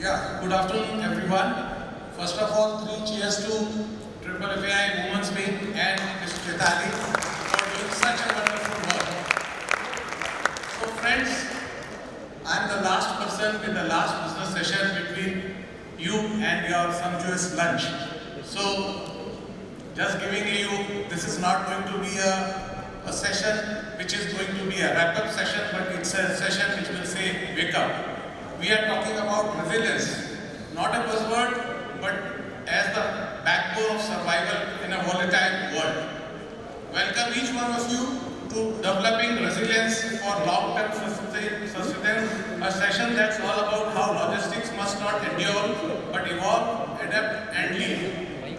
Yeah, good afternoon everyone. First of all, three cheers to Triple FAI Women's Wing and Mr. Chaitali for doing such a wonderful work. So friends, I am the last person in the last business session between you and your sumptuous lunch. So, just giving you, this is not going to be a session which is going to be a wrap-up session, but it's a session which will say, wake up. We are talking about resilience, not a buzzword, but as the backbone of survival in a volatile world. Welcome each one of you to developing resilience for long-term sustenance, a session that's all about how logistics must not endure, but evolve, adapt, and lead.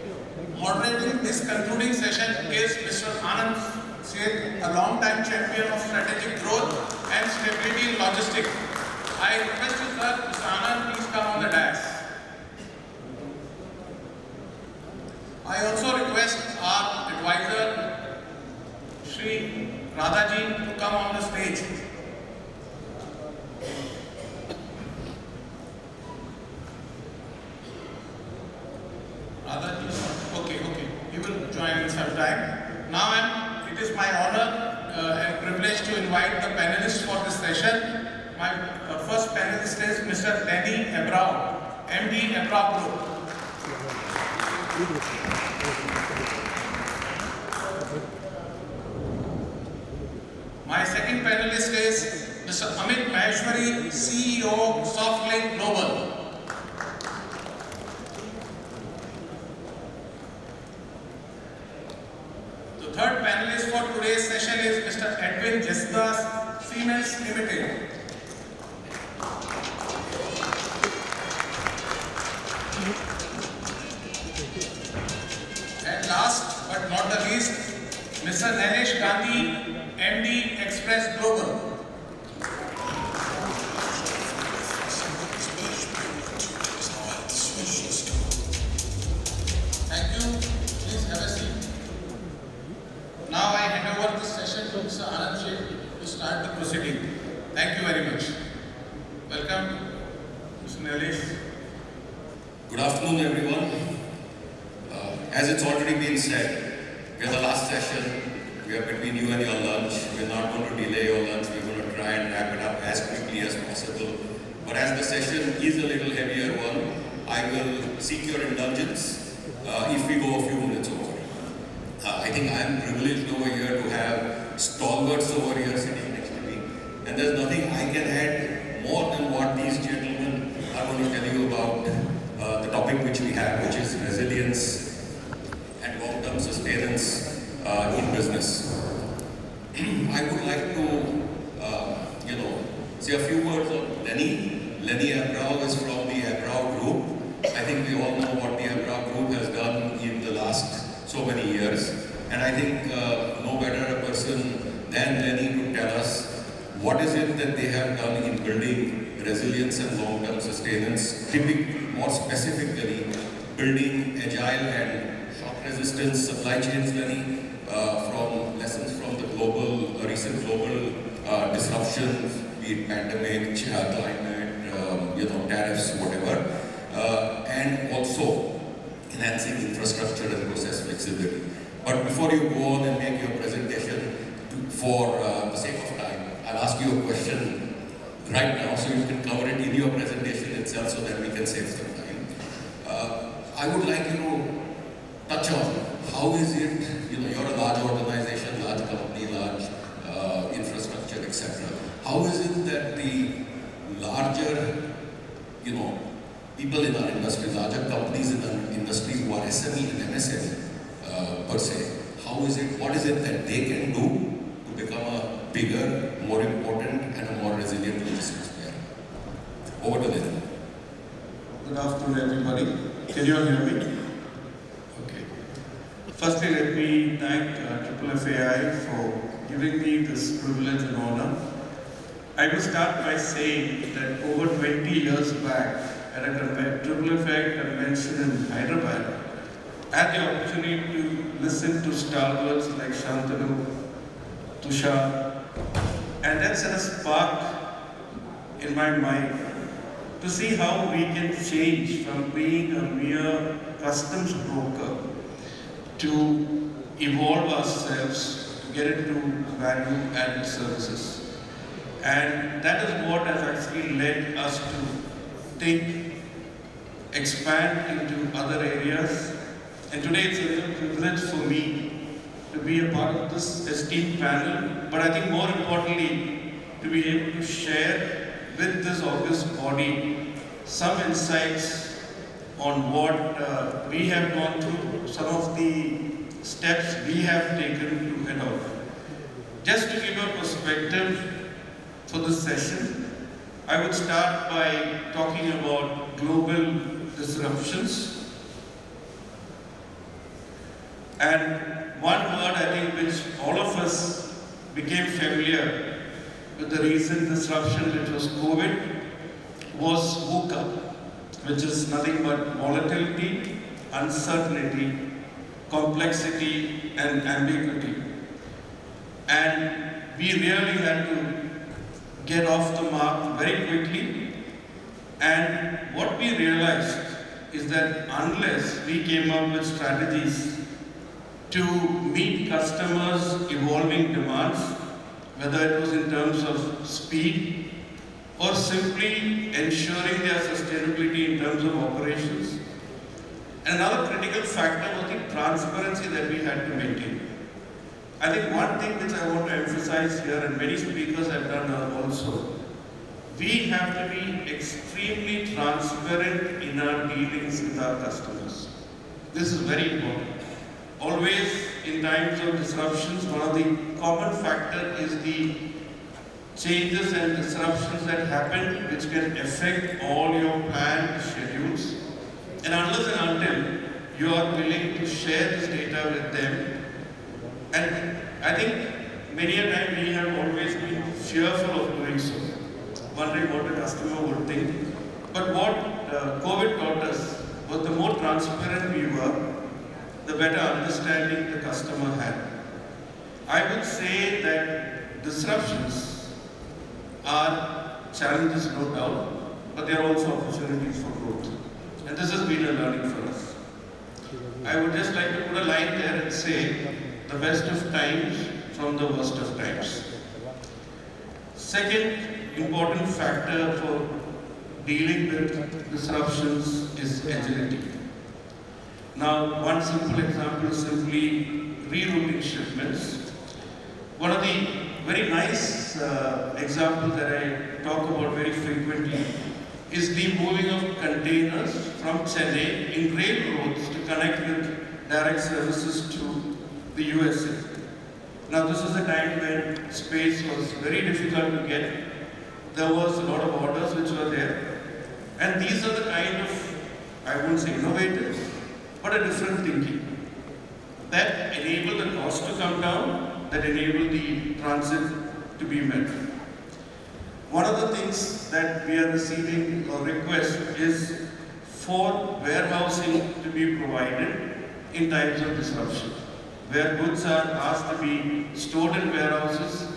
Moderating this concluding session is Mr. Anand Seth, a long-time champion of strategic growth and stability in logistics. I request you, sir, Mr. Anand, please come on the dais. I also request our advisor, Shri Radhaji, to come on the stage. Radhaji, okay, he will join in some time. Now it is my honor and privilege to invite the panelists for this session. My first panelist is Mr. Lenny Abrao, MD Abrao Group. My second panelist is Mr. Amit Maheshwari, CEO SoftLink Global. The third panelist for today's session is Mr. Edwin Jesdas, Sustenance Limited. And last but not the least, Mr. Nilesh Gandhi, MD Express Global. Thank you. Please have a seat. Now I hand over this session to Mr. Anand Seth to start the proceeding. Thank you very much. Welcome, Mr. Nilesh. Good afternoon, everyone. As it's already been said, we are the last session. We are between you and your lunch. We're not going to delay your lunch. We're going to try and wrap it up as quickly as possible. But as the session is a little heavier one, I will seek your indulgence if we go a few minutes over. I think I'm privileged over here to have stalwarts over here sitting next to me. And there's nothing I can add more than what these gentlemen are going to tell you about the topic which we have, which is resilience and long-term sustenance in business. I would like to, say a few words on Lenny. Lenny Abrao is from the Abrao Group. I think we all know what the Abrao Group has done in the last so many years. And I think no better a person than Lenny to tell us what is it that they have done in building resilience and long-term sustenance, more specifically building agile and shock resistance supply chains, Lenny, from lessons from the recent global disruptions, be it pandemic, climate, tariffs, whatever, and also enhancing infrastructure and process flexibility. But before you go on and make your presentation, for the sake of time, I'll ask you a question right now so you can cover it in your presentation itself so that we can save some time. I would like you to touch on how is it, you're a large organization, large company, large infrastructure, etc. How is it that the larger, people in our industry, larger companies in our industry who are SME and MSME per se, what is it that they can do to become a bigger, more important and a more resilient logistics player? Over to them. Good afternoon, everybody. Can you all hear me? Okay. Firstly, let me thank Triple FAI for giving me this privilege and honor. I will start by saying that over 20 years back, at a Triple FAI convention in Hyderabad, I had the opportunity to listen to stalwarts like Shantanu, Tushar, and that set a spark in my mind to see how we can change from being a mere customs broker to evolve ourselves to get into value-added services. And that is what has actually led us to think, expand into other areas. And today it's a real privilege for me to be a part of this esteemed panel, but I think more importantly, to be able to share with this august body some insights on what we have gone through, some of the steps we have taken to head out. Just to give a perspective for this session, I would start by talking about global disruptions. And one word I think which all of us became familiar with the recent disruption, which was COVID, was VUCA, which is nothing but volatility, uncertainty, complexity, and ambiguity. And we really had to get off the mark very quickly. And what we realized is that unless we came up with strategies to meet customers' evolving demands, whether it was in terms of speed or simply ensuring their sustainability in terms of operations. And another critical factor was the transparency that we had to maintain. I think one thing which I want to emphasize here, and many speakers have done also, we have to be extremely transparent in our dealings with our customers. This is very important. Always in times of disruptions, one of the common factor is the changes and disruptions that happen which can affect all your planned schedules. And unless and until you are willing to share this data with them, and I think many a time we have always been fearful of doing so, wondering what the customer would think. But what COVID taught us was the more transparent we were, the better understanding the customer had. I would say that disruptions are challenges, no doubt, but they are also opportunities for growth. And this has been a learning for us. I would just like to put a line there and say, the best of times from the worst of times. Second important factor for dealing with disruptions is agility. Now, one simple example is simply rerouting shipments. One of the very nice examples that I talk about very frequently is the moving of containers from Chennai in railroads to connect with direct services to the USA. Now, this is a time when space was very difficult to get. There was a lot of orders which were there. And these are the kind of, I won't say innovative, but a different thinking that enable the cost to come down, that enable the transit to be met. One of the things that we are receiving a request is for warehousing to be provided in times of disruption, where goods are asked to be stored in warehouses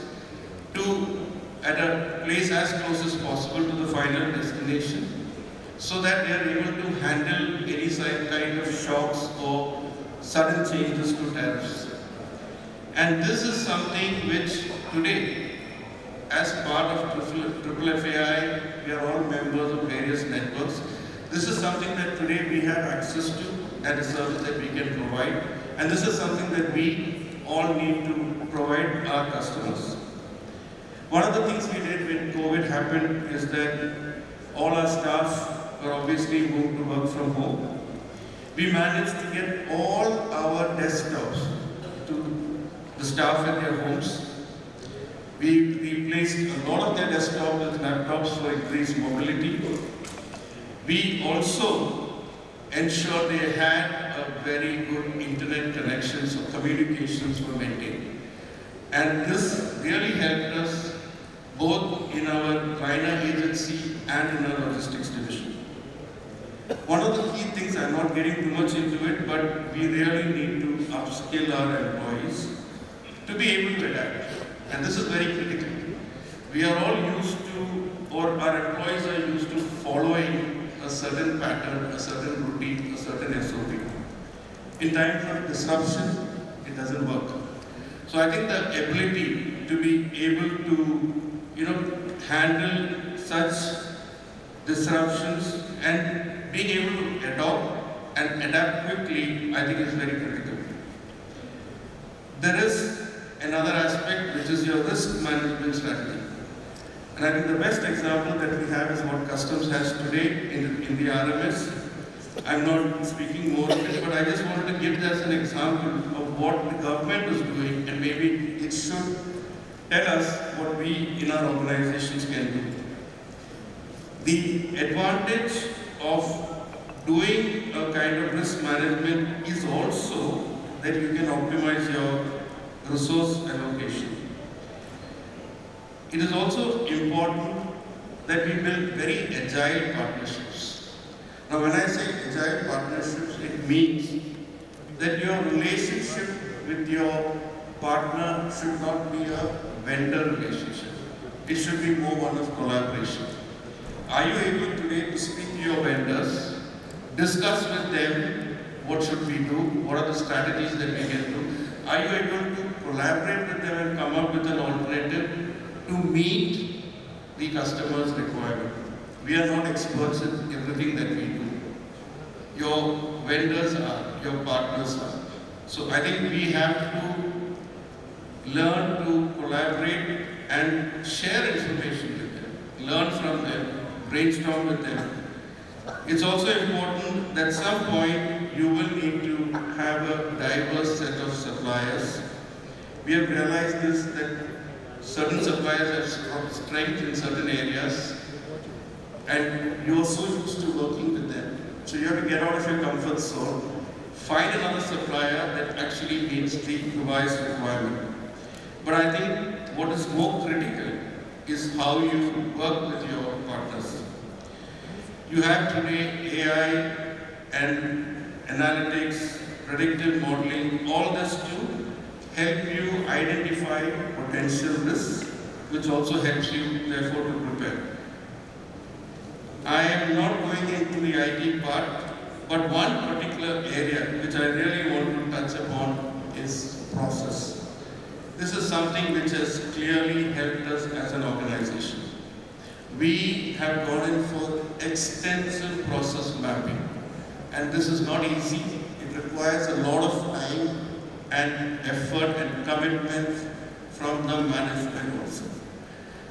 at a place as close as possible to the final destination, so that they are able to handle any kind of shocks or sudden changes to tariffs. And this is something which today, as part of Triple FAI, we are all members of various networks. This is something that today we have access to and a service that we can provide. And this is something that we all need to provide our customers. One of the things we did when COVID happened is that all our staff were obviously moved to work from home. We managed to get all our desktops to the staff at their homes. We replaced a lot of their desktops with laptops for increased mobility. We also ensured they had a very good internet connection, so communications were maintained. And this really helped us both in our China agency and in our logistics division. One of the key things, I'm not getting too much into it, but we really need to upskill our employees to be able to adapt. And this is very critical. We are all used to, or our employees are used to following a certain pattern, a certain routine, a certain SOP. In times of disruption, it doesn't work. So I think the ability to be able to, handle such disruptions and being able to adopt and adapt quickly, I think is very critical. There is another aspect which is your risk management strategy. And I think the best example that we have is what Customs has today in the RMS. I'm not speaking more of it, but I just wanted to give this an example of what the government is doing, and maybe it should tell us what we in our organizations can do. The advantage of doing a kind of risk management is also that you can optimize your resource allocation. It is also important that we build very agile partnerships. Now, when I say agile partnerships, it means that your relationship with your partner should not be a vendor relationship. It should be more one of collaboration. Are you able today to speak to your vendors, discuss with them what should we do, what are the strategies that we can do? Are you able to collaborate with them and come up with an alternative to meet the customer's requirement? We are not experts in everything that we do. Your vendors are, your partners are. So I think we have to learn to collaborate and share information with them, learn from them, brainstorm with them. It's also important that at some point you will need to have a diverse set of suppliers. We have realized this, that certain suppliers have strength in certain areas, and you are so used to working with them. So you have to get out of your comfort zone, find another supplier that actually meets the revised requirement. But I think what is more critical is how you work with your partners. You have today AI and analytics, predictive modeling, all this to help you identify potential risks, which also helps you therefore to prepare. I am not going into the IT part, but one particular area which I really want to touch upon is process. This is something which has clearly helped us as an organization. We have gone in for extensive process mapping, and this is not easy. It requires a lot of time and effort and commitment from the management also.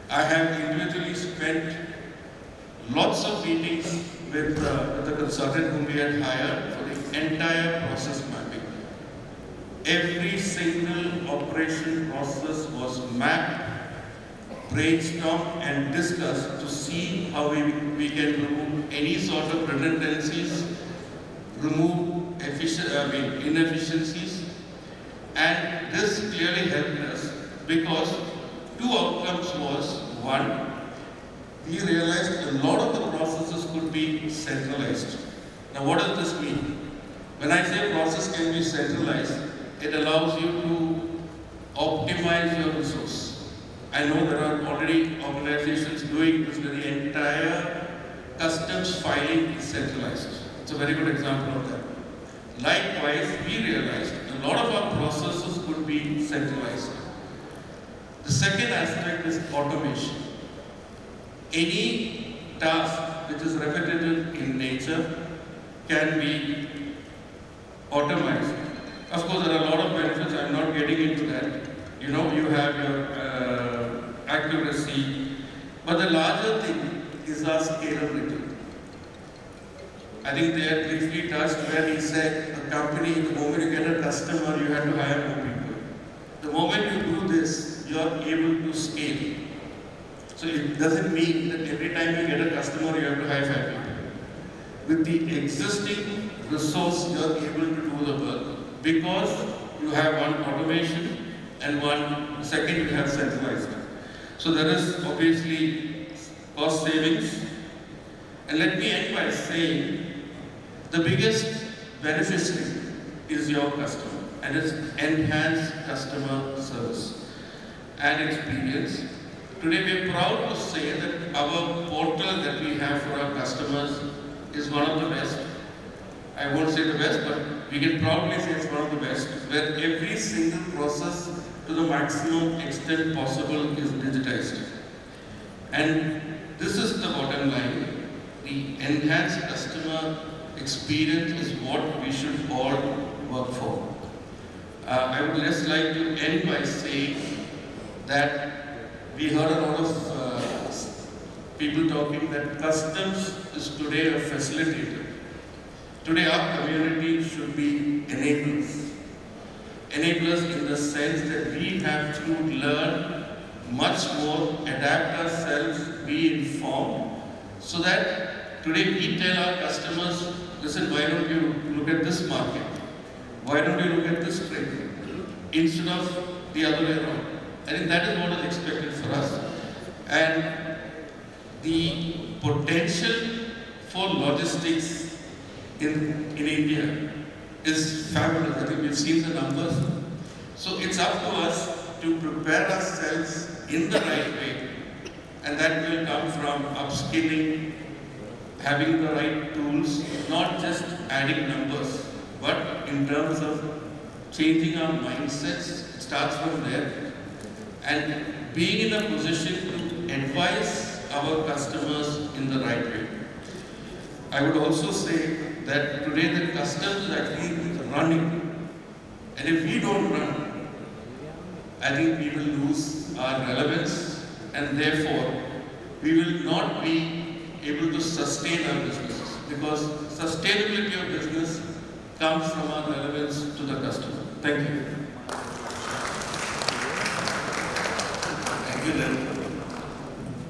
I have individually spent lots of meetings with the consultant whom we had hired for the entire process mapping. Every single operation process was mapped, brainstormed and discussed to see how we can remove any sort of redundancies, remove inefficiencies, and this clearly helped us because two outcomes was, one, we realized a lot of the processes could be centralized. Now what does this mean? When I say process can be centralized, it allows you to optimize your resource. I know there are already organizations doing this where the entire customs filing is centralized. It's a very good example of that. Likewise, we realized a lot of our processes could be centralized. The second aspect is automation. Any task which is repetitive in nature can be automized. Of course, there are a lot of benefits. I'm not getting into that. You have your accuracy, but the larger thing is our scalability. I think they had briefly touched where he said, a company, the moment you get a customer, you have to hire more people. The moment you do this, you are able to scale. So it doesn't mean that every time you get a customer, you have to hire 5 people. With the existing resource, you are able to do the work because you have one automation and one second you have centralized. So there is obviously cost savings. And let me end by saying the biggest beneficiary is your customer, and it's enhanced customer service and experience. today we are proud to say that our portal that we have for our customers is one of the best. I won't say the best, but we can proudly say it's one of the best, where every single process to the maximum extent possible is digitized. And this is the bottom line. The enhanced customer experience is what we should all work for. I would just like to end by saying that we heard a lot of people talking that customs is today a facilitator. Today our community should be enablers. Enablers in the sense that we have to learn much more, adapt ourselves, be informed, so that today we tell our customers, listen, why don't you look at this market? Why don't you look at this trade? Instead of the other way around. I think that is what is expected for us. And the potential for logistics in India is fabulous. I think we've seen the numbers. So it's up to us to prepare ourselves in the right way. And that will come from upskilling, having the right tools, not just adding numbers, but in terms of changing our mindsets. It starts from there. And being in a position to advise our customers in the right way. I would also say that today the customs is actually running. And if we don't run, I think we will lose our relevance, and therefore we will not be able to sustain our businesses, because sustainability of business comes from our relevance to the customer. Thank you. Thank you, Lenny.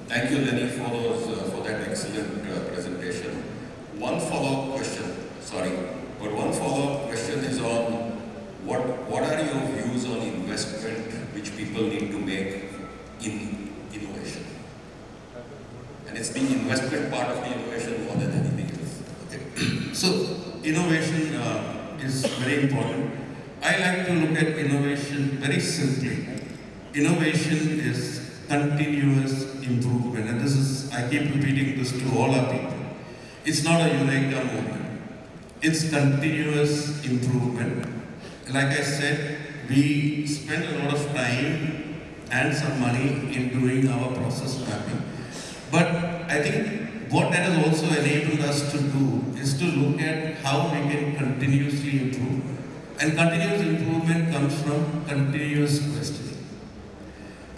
Thank you, Lenny, for that excellent presentation. One follow-up question is on what are your views on investment which people need to make in innovation? And it's the investment part of the innovation more than anything else. Okay. So, innovation is very important. I like to look at innovation very simply. Innovation is continuous improvement, and I keep repeating this to all our people. It's not a eureka moment. It's continuous improvement. Like I said, we spend a lot of time and some money in doing our process mapping. But I think what that has also enabled us to do is to look at how we can continuously improve. And continuous improvement comes from continuous questioning.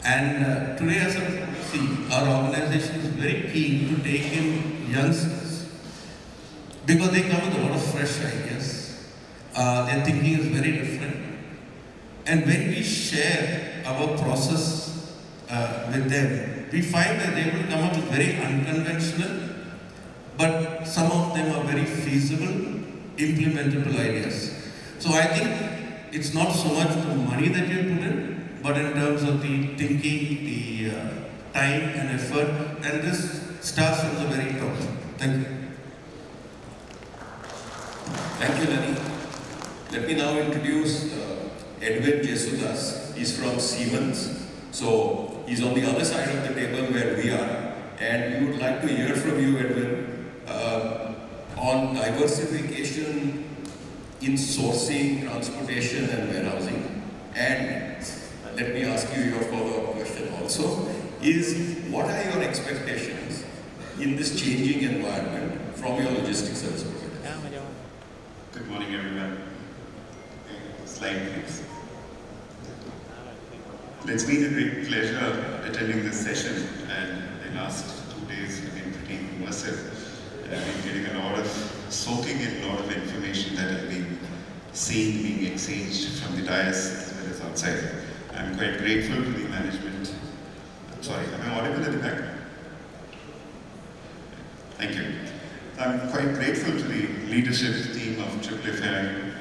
And today, as you see, our organization is very keen to take in youngsters because they come with a lot of fresh ideas. Their thinking is very different. And when we share our process with them, we find that they will come up with very unconventional, but some of them are very feasible, implementable ideas. So I think it's not so much the money that you put in, but in terms of the thinking, the time and effort, and this starts from the very top. Thank you. Thank you, Lenny. Let me now introduce Edwin Jesudas. He's from Siemens. So he's on the other side of the table where we are. And we would like to hear from you, Edwin, on diversification in sourcing, transportation and warehousing. And let me ask you your follow-up question also, is what are your expectations in this changing environment from your logistics service providers? Good morning, everyone. Slide, please. It's been a great pleasure attending this session, and the last 2 days have been pretty immersive. And I've been getting a lot of, soaking in a lot of information that I've been seeing being exchanged from the dais as well as outside. I'm quite grateful to the management. I'm sorry, am I audible at the back? Thank you. I'm quite grateful to the leadership team of FFI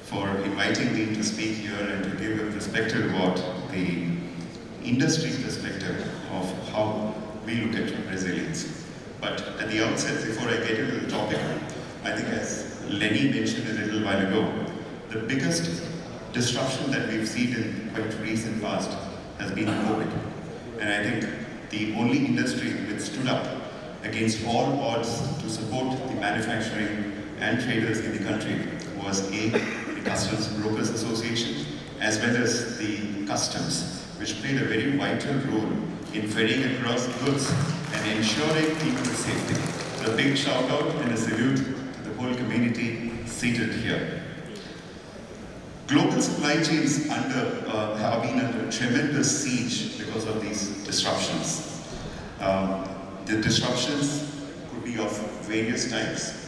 for inviting me to speak here and to give a perspective about the industry perspective of how we look at resilience. But at the outset, before I get into the topic, I think as Lenny mentioned a little while ago, the biggest disruption that we've seen in quite recent past has been COVID. and I think the only industry which stood up against all odds to support the manufacturing and traders in the country was the Customs Brokers Association, as well as the Customs, which played a very vital role in ferrying across goods and ensuring people's safety. So a big shout out and a salute to the whole community seated here. Global supply chains have been under tremendous siege because of these disruptions. The disruptions could be of various types.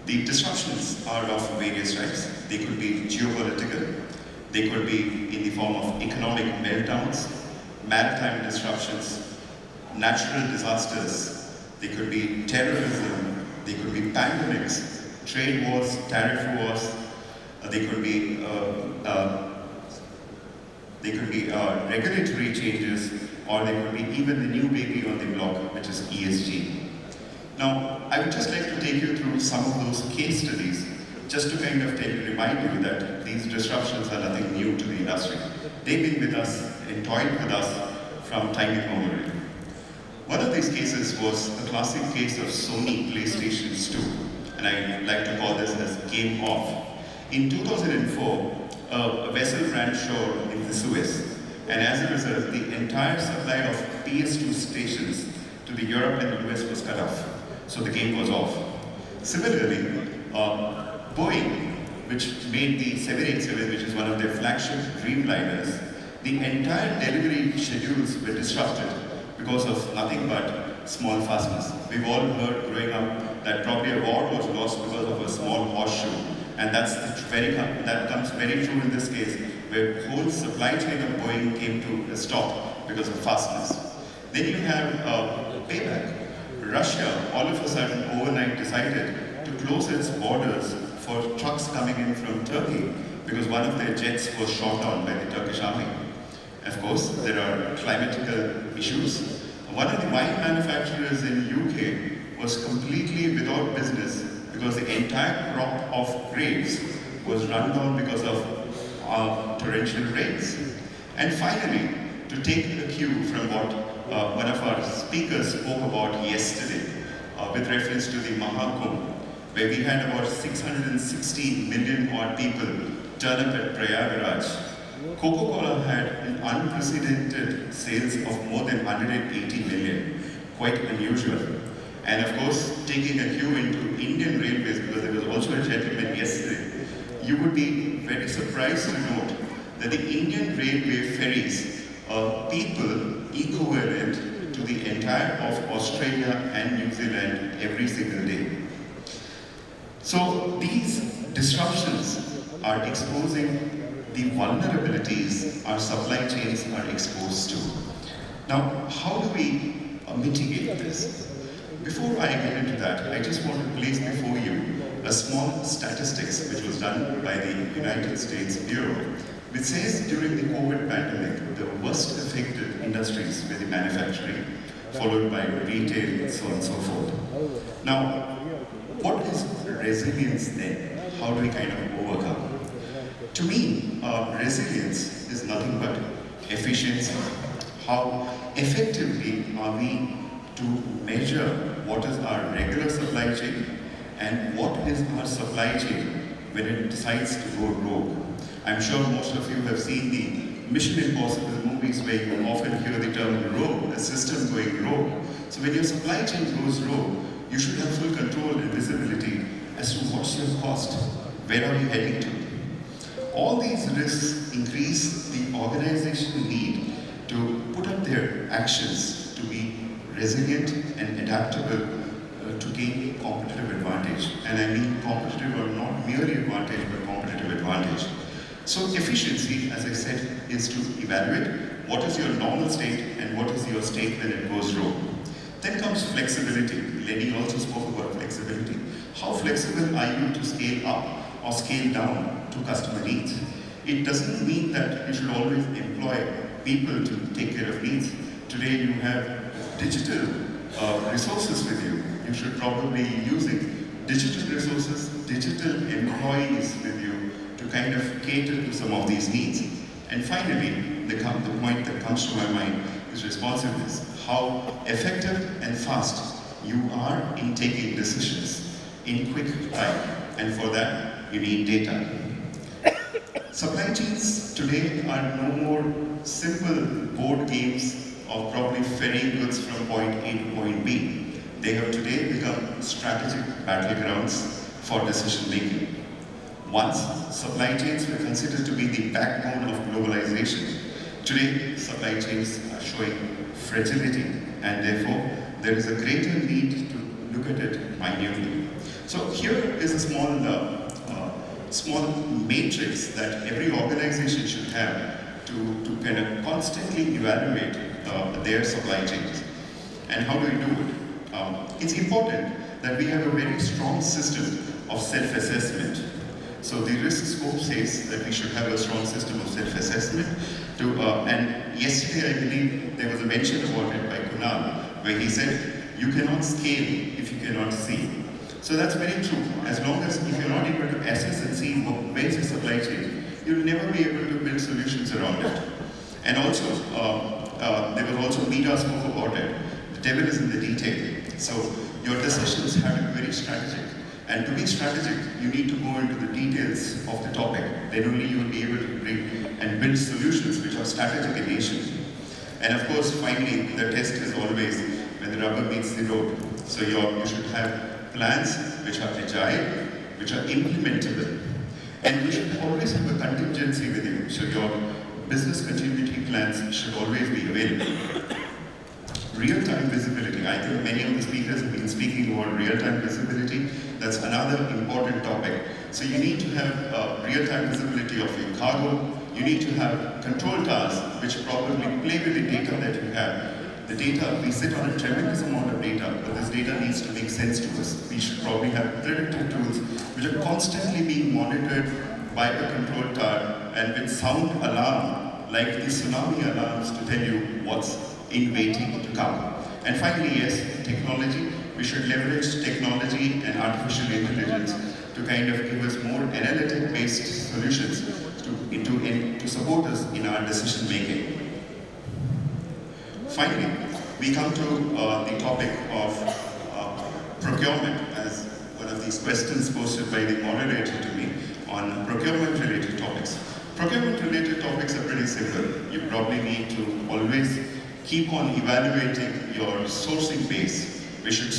The disruptions are of various types. They could be geopolitical, they could be in the form of economic meltdowns, maritime disruptions, natural disasters, they could be terrorism, they could be pandemics, trade wars, tariff wars, they could be regulatory changes, or they could be even the new baby on the block, which is ESG. Now, I would just like to take you through some of those case studies, just to kind of remind you that these disruptions are nothing new to the industry. They've been with us and toyed with us from time immemorial. One of these cases was a classic case of Sony PlayStations 2, and I like to call this as Game Off. In 2004, a vessel ran shore in the Suez, and as a result, the entire supply of PS2 stations to the Europe and the US was cut off. So the game was off. Similarly, Boeing, which made the 787, which is one of their flagship Dreamliners, the entire delivery schedules were disrupted because of nothing but small fasteners. We've all heard growing up that probably a war was lost because of a small horseshoe, and that comes very true in this case, where the whole supply chain of Boeing came to a stop because of fasteners. Then you have payback. Russia, all of a sudden, overnight decided to close its borders for trucks coming in from Turkey because one of their jets was shot down by the Turkish army. Of course, there are climatical issues. One of the wine manufacturers in UK was completely without business because the entire crop of grapes was run down because of torrential rains. And finally, to take a cue from what one of our speakers spoke about yesterday with reference to the Mahakumbh, where we had about 660 million odd people turn up at Prayagraj. Coca-Cola had an unprecedented sales of more than 180 million, quite unusual. And of course, taking a cue into Indian Railways, because there was also a gentleman yesterday, you would be very surprised to note that the Indian Railway ferries people equivalent to the entire of Australia and New Zealand every single day. So these disruptions are exposing the vulnerabilities our supply chains are exposed to. Now, how do we mitigate this? Before I get into that, I just want to place before you a small statistics which was done by the United States Bureau, which says during the COVID pandemic, the worst affected industries were the manufacturing, followed by retail, so on and so forth. Now, what is resilience then? How do we kind of overcome? To me, resilience is nothing but efficiency. How effectively are we to measure what is our regular supply chain and what is our supply chain when it decides to go rogue? I'm sure most of you have seen the Mission Impossible movies where you often hear the term rogue, a system going rogue. So when your supply chain goes rogue, you should have full control and visibility as to what's your cost, where are you heading to. All these risks increase the organization's need to put up their actions to be resilient and adaptable to gain competitive advantage. And I mean competitive or not merely advantage, but competitive advantage. So efficiency, as I said, is to evaluate what is your normal state and what is your state when it goes wrong. Then comes flexibility. Lenny also spoke about flexibility. How flexible are you to scale up or scale down to customer needs? It doesn't mean that you should always employ people to take care of needs. Today you have digital resources with you. You should probably be using digital resources, digital employees with you to kind of cater to some of these needs. And finally, the point that comes to my mind is responsiveness. How effective and fast you are in taking decisions in quick time. And for that, you need data. Supply chains today are no more simple board games of probably ferrying goods from point A to point B. They have today become strategic battlegrounds for decision making. Once, supply chains were considered to be the backbone of globalization. Today, supply chains are showing fragility, and therefore, there is a greater need to look at it minutely. So here is a small matrix that every organization should have to kind of constantly evaluate their supply chains. And how do we do it? It's important that we have a very strong system of self-assessment. So the risk scope says that we should have a strong system of self-assessment. And yesterday, I believe there was a mention about it by Kunal, where he said, you cannot scale if you cannot see. So that's very true. As long as if you're not able to assess and see where's the supply chain, you'll never be able to build solutions around it. And also, there was also Meeta spoke about it. The devil is in the detail. So your decisions have to be very strategic. And to be strategic, you need to go into the details of the topic. Then only you will be able to bring and build solutions which are strategic in nature. And of course, finally, the test is always when the rubber meets the road. So you should have plans which are agile, which are implementable. And you should always have a contingency with you. So your business continuity plans should always be available. Real-time visibility. I think many of the speakers have been speaking about real-time visibility. That's another important topic. So you need to have real-time visibility of your cargo. You need to have control towers which probably play with the data that you have. The data, we sit on a tremendous amount of data, but this data needs to make sense to us. We should probably have predictive tools which are constantly being monitored by a control tower and with sound alarm, like the tsunami alarms to tell you what's in waiting to come. And finally, yes, technology. We should leverage technology and artificial intelligence to kind of give us more analytic-based solutions to support us in our decision making. Finally, we come to the topic of procurement as one of these questions posted by the moderator to me on procurement-related topics. Procurement-related topics are pretty simple. You probably need to always keep on evaluating your sourcing base. We should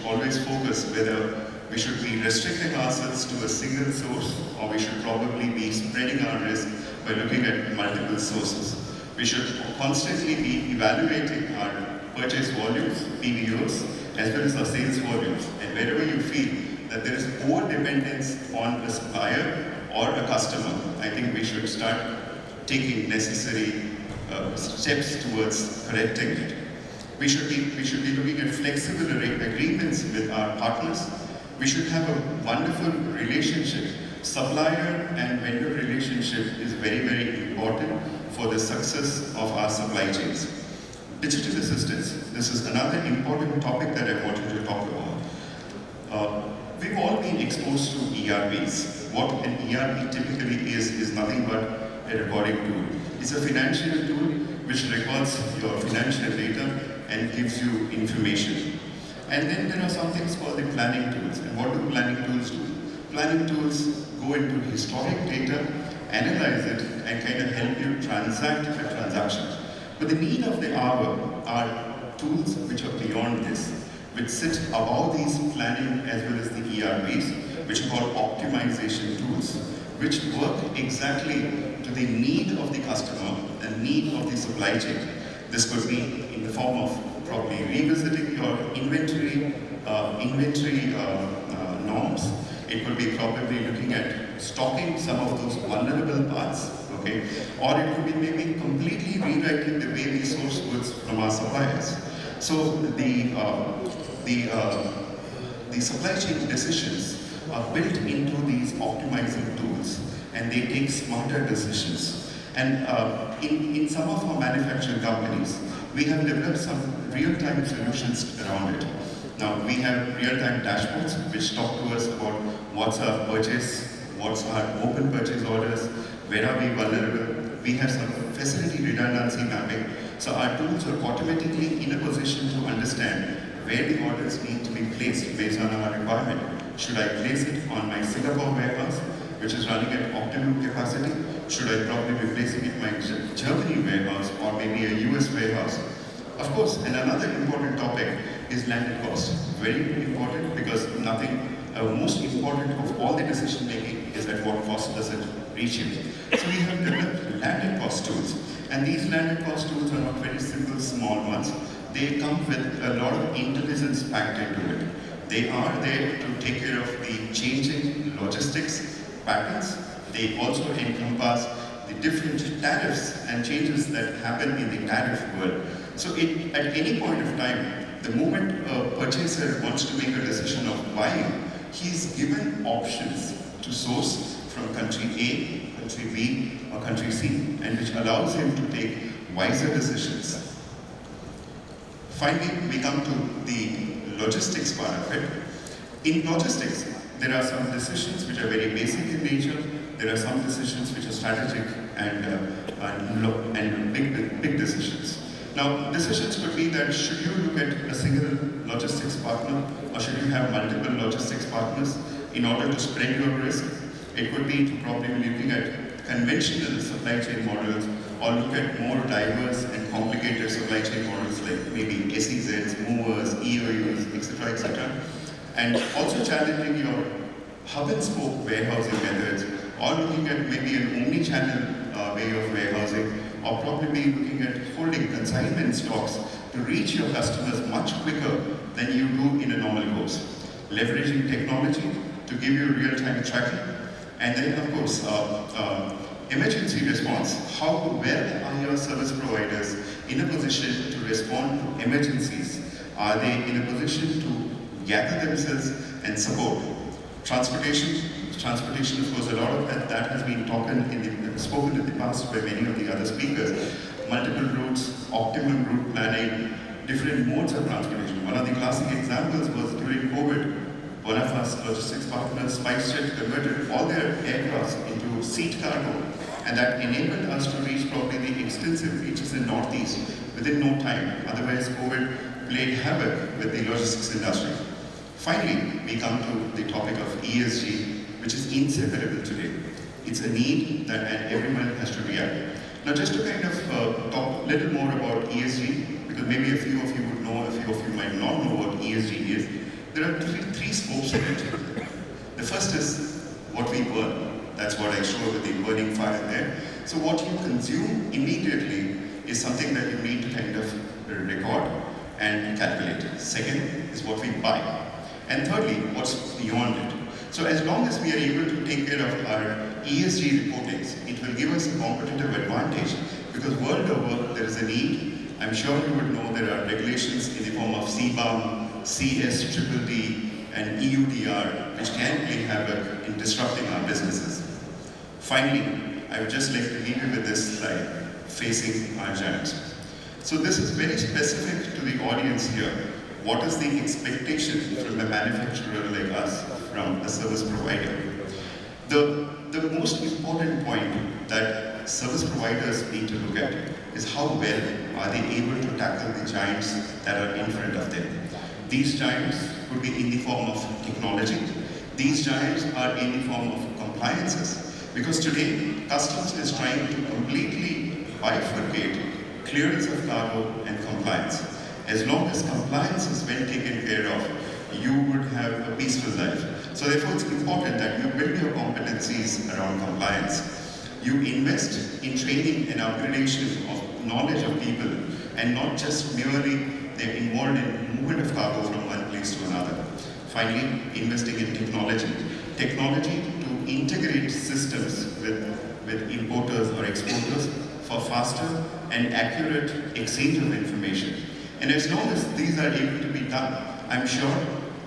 always focus whether we should be restricting ourselves to a single source or we should probably be spreading our risk by looking at multiple sources. We should constantly be evaluating our purchase volumes, PVOs, as well as our sales volumes. And wherever you feel that there is over-dependence on a supplier or a customer, I think we should start taking necessary steps towards correcting it. We should be looking at flexible agreements with our partners. We should have a wonderful relationship. Supplier and vendor relationship is very, very important for the success of our supply chains. Digital assistance. This is another important topic that I wanted to talk about. We've all been exposed to ERPs. What an ERP typically is nothing but a recording tool. It's a financial tool which records your financial data and gives you information. And then there are some things called the planning tools. And what do planning tools do? Planning tools go into historic data, analyze it, and kind of help you transact a transaction. But the need of the hour are tools which are beyond this, which sit above these planning as well as the ERPs, which are called optimization tools, which work exactly to the need of the customer and need of the supply chain. This could be in the form of probably revisiting your inventory norms. It could be probably looking at stocking some of those vulnerable parts, okay? Or it could be maybe completely rewriting the way we source goods from our suppliers. So the supply chain decisions are built into these optimizing tools, and they take smarter decisions. And in some of our manufacturing companies, we have developed some real-time solutions around it. Now, we have real-time dashboards which talk to us about what's our open purchase orders, where are we vulnerable. We have some facility redundancy mapping. So our tools are automatically in a position to understand where the orders need to be placed based on our requirement. Should I place it on my Singapore warehouse, which is running at optimum capacity? Should I probably be placing it in my Germany warehouse or maybe a US warehouse? Of course, and another important topic is landed cost. Very important, because most important of all the decision making is at what cost does it reach you. So we have developed landed cost tools. And these landed cost tools are not very simple, small ones. They come with a lot of intelligence packed into it. They are there to take care of the changing logistics patterns. They also encompass the different tariffs and changes that happen in the tariff world. So at any point of time, the moment a purchaser wants to make a decision of buying, he's given options to source from country A, country B, or country C, and which allows him to take wiser decisions. Finally, we come to the logistics part of it. In logistics, there are some decisions which are very basic in nature. There are some decisions which are strategic and big decisions. Now, decisions could be that should you look at a single logistics partner, or should you have multiple logistics partners in order to spread your risk? It could be to probably be looking at conventional supply chain models, or look at more diverse and complicated supply chain models like maybe SEZs, movers, EOUs, etc., etc. And also challenging your hub and spoke warehousing methods, or looking at maybe an omni-channel way of warehousing, or probably looking at holding consignment stocks to reach your customers much quicker than you do in a normal course. Leveraging technology to give you real-time tracking. And then, of course, emergency response. How well are your service providers in a position to respond to emergencies? Are they in a position to gather themselves and support? Transportation, of course, a lot of that has been spoken in the past by many of the other speakers. Multiple routes, optimum route planning, different modes of transportation. One of the classic examples was during COVID. One of our logistics partners, SpiceJet, converted all their aircrafts into seat cargo, and that enabled us to reach probably the extensive reaches in Northeast within no time. Otherwise, COVID played havoc with the logistics industry. Finally, we come to the topic of ESG, which is inseparable today. It's a need that everyone has to react. Now, just to kind of talk a little more about ESG, because maybe a few of you would know, a few of you might not know what ESG is. There are three scopes of it. The first is what we burn. That's what I showed with the burning fire there. So what you consume immediately is something that you need to kind of record and calculate. Second is what we buy. And thirdly, what's beyond it. So as long as we are able to take care of our ESG reportings, it will give us a competitive advantage, because world over there is a need. I'm sure you would know there are regulations in the form of CBAM, CSDDD, and EUDR, which can play havoc in disrupting our businesses. Finally, I would just like to leave you with this slide, facing our giants. So this is very specific to the audience here. What is the expectation from a manufacturer like us, from a service provider? The most important point that service providers need to look at is how well are they able to tackle the giants that are in front of them. These giants could be in the form of technology. These giants are in the form of compliances. Because today, customs is trying to completely bifurcate clearance of cargo and compliance. As long as compliance is well taken care of, you would have a peaceful life. So therefore, it's important that you build your competencies around compliance. You invest in training and upgradation of knowledge of people, and not just merely they're involved in movement of cargo from one place to another. Finally, investing in technology. Technology to integrate systems with importers or exporters for faster and accurate exchange of information. And as long as these are able to be done, I'm sure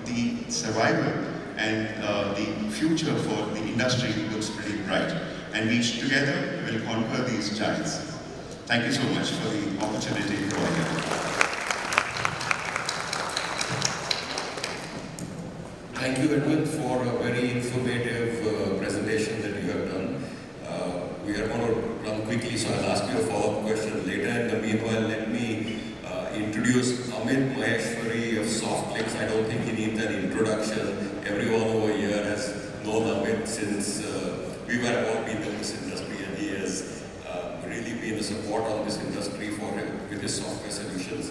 the survival and the future for the industry looks pretty bright. And we together will conquer these giants. Thank you so much for the opportunity provided. Thank you, Edwin, for a very informative presentation that you have done. we are going to run quickly, so I'll ask you a follow-up question later. In the meanwhile, let me introduce Amit Maheshwari of Softclicks. I don't think he needs an introduction. Everyone over here has known Amit since we were about been in this industry, and he has really been a support on this industry for him with his software solutions.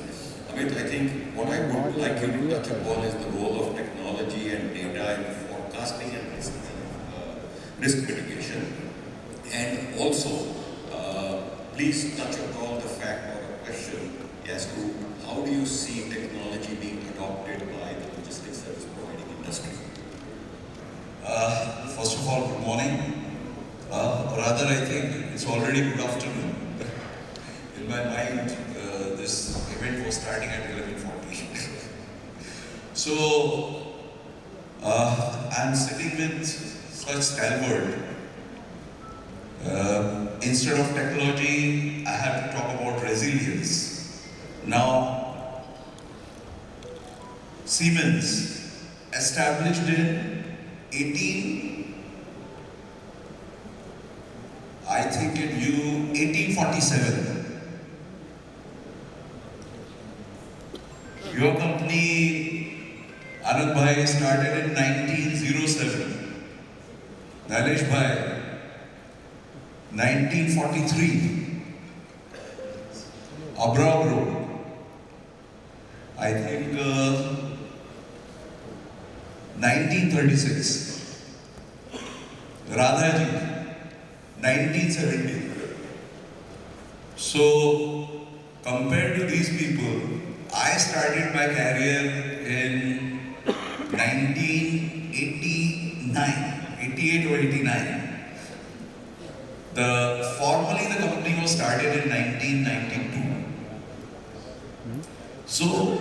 Amit, I think what I would like you to touch upon is the role of technology and data in forecasting and risk mitigation. And also, please touch upon the fact or a question as to how do you see technology being adopted by the logistics service providing industry? First of all, good morning. Rather, I think it's already good afternoon. In my mind, this event was starting at 11:40. So, I'm sitting with such stalwart. Instead of technology, I have to talk about resilience. Now, Siemens, established in 1847. Your company, Anand Bhai, started in 1907. Nalesh Bhai, 1943. Abrao, I think 1936. Radhaji, 1970. So, compared to these people, I started my career in 1989, 88 or 89. Formally the company was started in 1992. So,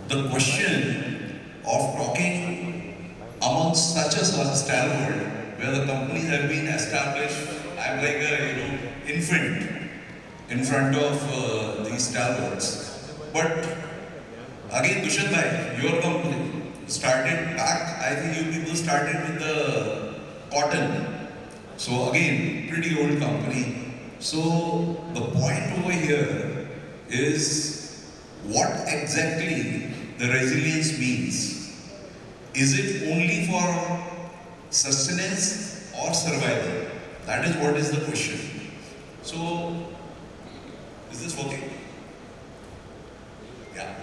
the question of talking amongst such a stalwart, where the companies have been established, I'm like a infant in front of these stalwarts. But again, Dushan Bhai, your company started back, I think you people started with the cotton. So again, pretty old company. So the point over here is what exactly the resilience means. Is it only for sustenance or survival? That is what is the question. So, is this working? Yeah.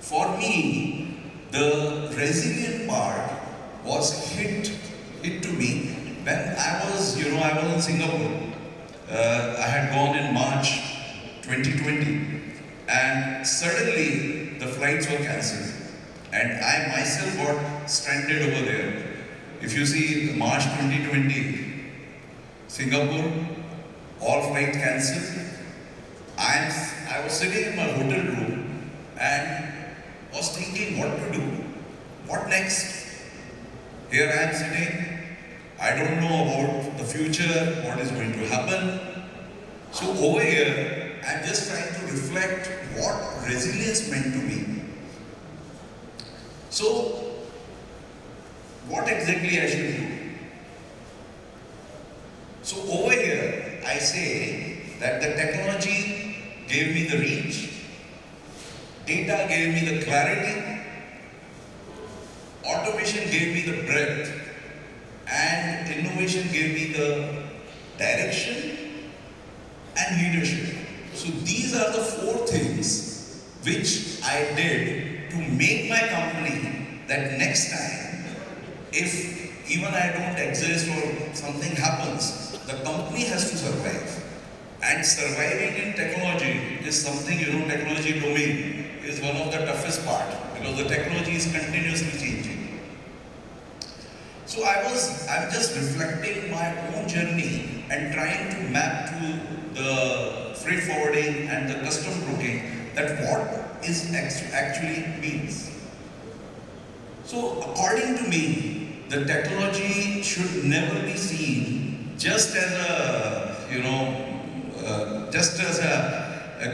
For me, the resilient part was hit to me when I was in Singapore. I had gone in March 2020, and suddenly the flights were cancelled, and I myself got stranded over there. If you see March 2020, Singapore, all flights cancelled. I was sitting in my hotel room and was thinking what to do. What next? Here I am sitting. I don't know about the future, what is going to happen. So over here, I'm just trying to reflect what resilience meant to me. So, what exactly I should do? So over here, I say that the technology gave me the reach, data gave me the clarity, automation gave me the breadth, and innovation gave me the direction and leadership. So these are the four things which I did to make my company that next time, if even I don't exist or something happens, the company has to survive. And surviving in technology is something, technology domain is one of the toughest part because the technology is continuously changing. So I'm just reflecting my own journey and trying to map to the freight forwarding and the custom broking that what is actually means. So according to me, the technology should never be seen just as a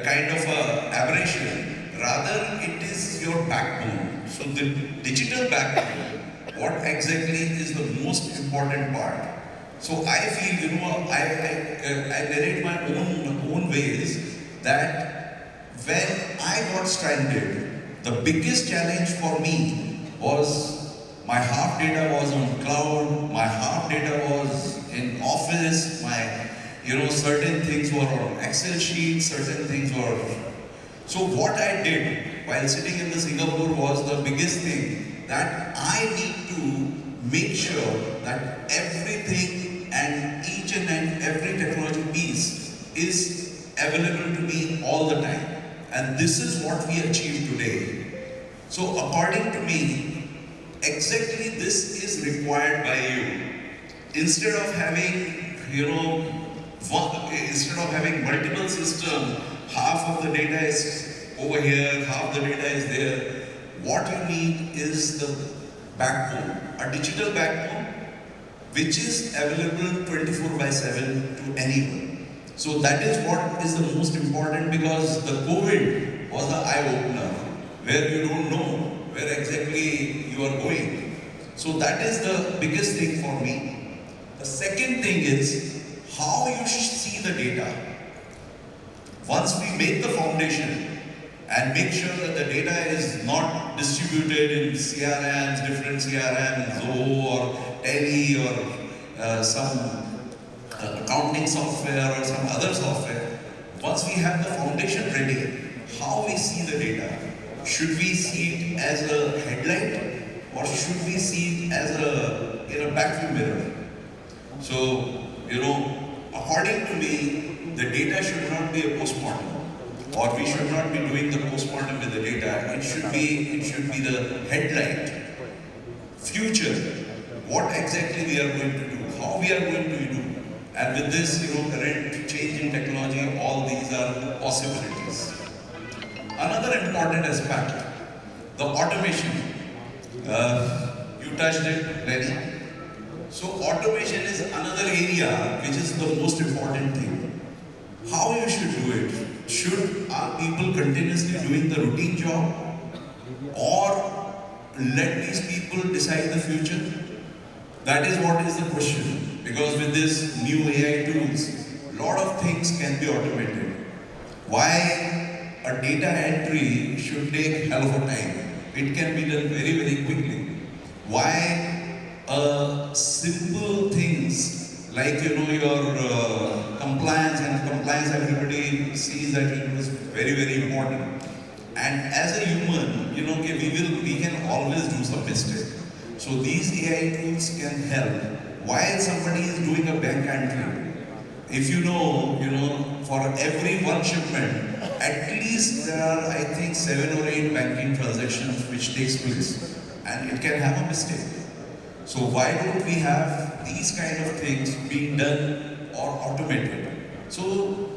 kind of a aberration. Rather, it is your backbone. So the digital backbone, what exactly is the most important part? So I feel, I narrate my own ways that when I got stranded, the biggest challenge for me was my half data was on cloud, my half data was in office, certain things were on Excel sheets, certain things were. So what I did while sitting in the Singapore was the biggest thing that I need to make sure that everything and each and every technology piece is available to me all the time. And this is what we achieve today. So according to me, exactly this is required by you. Instead of having, instead of having multiple systems, half of the data is over here, half the data is there. What you need is the backbone, a digital backbone, which is available 24/7 to anyone. So that is what is the most important, because the COVID was an eye-opener, where you don't know where exactly you are going. So that is the biggest thing for me. The second thing is how you see the data. Once we make the foundation and make sure that the data is not distributed in CRMs, different CRMs, Zoho or Tele or some accounting software or some other software, once we have the foundation ready, how we see the data? Should we see it as a headlight or should we see it as a backview mirror? So, according to me, the data should not be a postmortem, or we should not be doing the postmortem with the data. It should be the headlight. Future, what exactly we are going to do, how we are going to do. And with this, current change in technology, all these are possibilities. Another important aspect, the automation. You touched it, Lenny. So automation is another area which is the most important thing. How you should do it? Should our people continuously doing the routine job, or let these people decide the future? That is what is the question. Because with this new AI tools, a lot of things can be automated. Why a data entry should take hell of a time? It can be done very, very quickly. Why simple things like your compliance, and compliance everybody sees that it is very, very important. And as a human, we can always do some mistake. So these AI tools can help while somebody is doing a bank entry. If for every one shipment, at least there are, I think, 7 or 8 banking transactions which takes place, and it can have a mistake. So why don't we have these kind of things being done or automated? So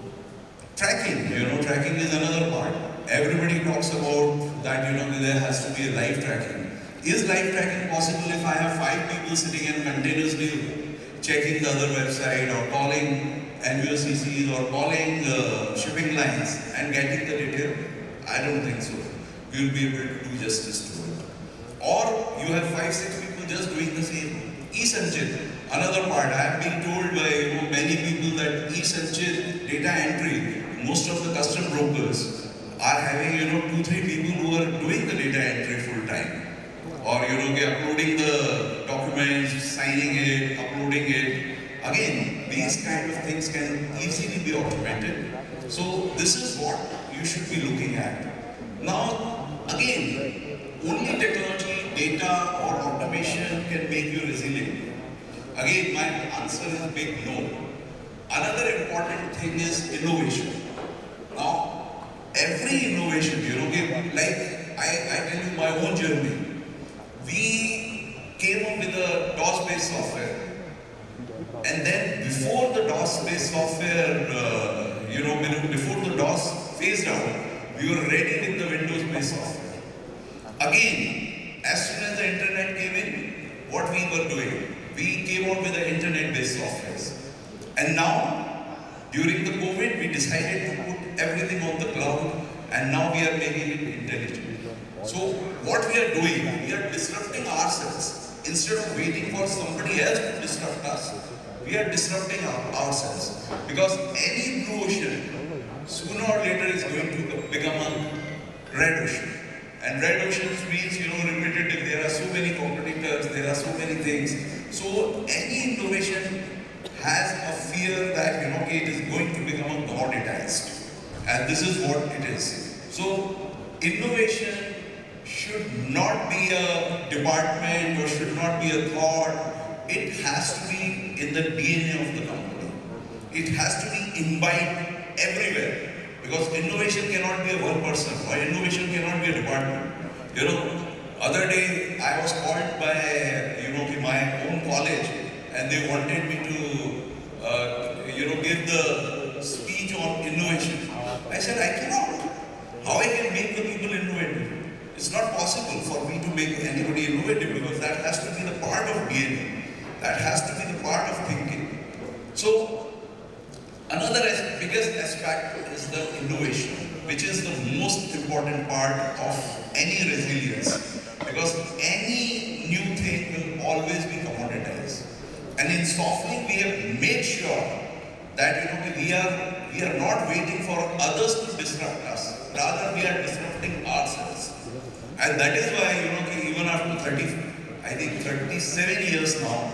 tracking, tracking is another part. Everybody talks about that, there has to be a live tracking. Is live tracking possible if I have 5 people sitting and continuously checking the other website or calling NUSCCs or calling shipping lines and getting the detail? I don't think so. You will be able to do justice to it. Or you have 5-6 people just doing the same. E-Sanchit, another part. I have been told by many people that E-Sanchit data entry, most of the custom brokers are having 2-3 people who are doing the data entry full time. Or uploading the documents, signing it, uploading it. Again, these kind of things can easily be automated. So this is what you should be looking at. Now, again, only technology, data or automation can make you resilient. Again, my answer is big no. Another important thing is innovation. Now, every innovation, like I tell you my own journey. We came up with a DOS-based software. And then before the DOS-based software, before the DOS phased out, we were ready with the Windows-based software. Again, as soon as the internet came in, what we were doing? We came out with the internet-based softwares. And now, during the COVID, we decided to put everything on the cloud, and now we are making it intelligent. So what we are doing, we are disrupting ourselves. Instead of waiting for somebody else to disrupt us, we are disrupting ourselves. Because any blue ocean, sooner or later is going to become a red ocean. And red oceans means, repetitive. There are so many competitors, there are so many things. So any innovation has a fear that, it is going to become a commoditized. And this is what it is. So innovation should not be a department or should not be a thought. It has to be in the DNA of the company. It has to be imbibed everywhere. Because innovation cannot be a one person or innovation cannot be a department. Other day I was called by, my own college and they wanted me to, give the speech on innovation. I said, I cannot. How I can make the people innovative? It's not possible for me to make anybody innovative because that has to be the part of DNA. That has to be the part of thinking. So, another biggest aspect is the innovation, which is the most important part of any resilience. Because any new thing will always be commoditized. And in softening, we have made sure that we are not waiting for others to disrupt us. Rather, we are disrupting ourselves. And that is why, even after 37 years now,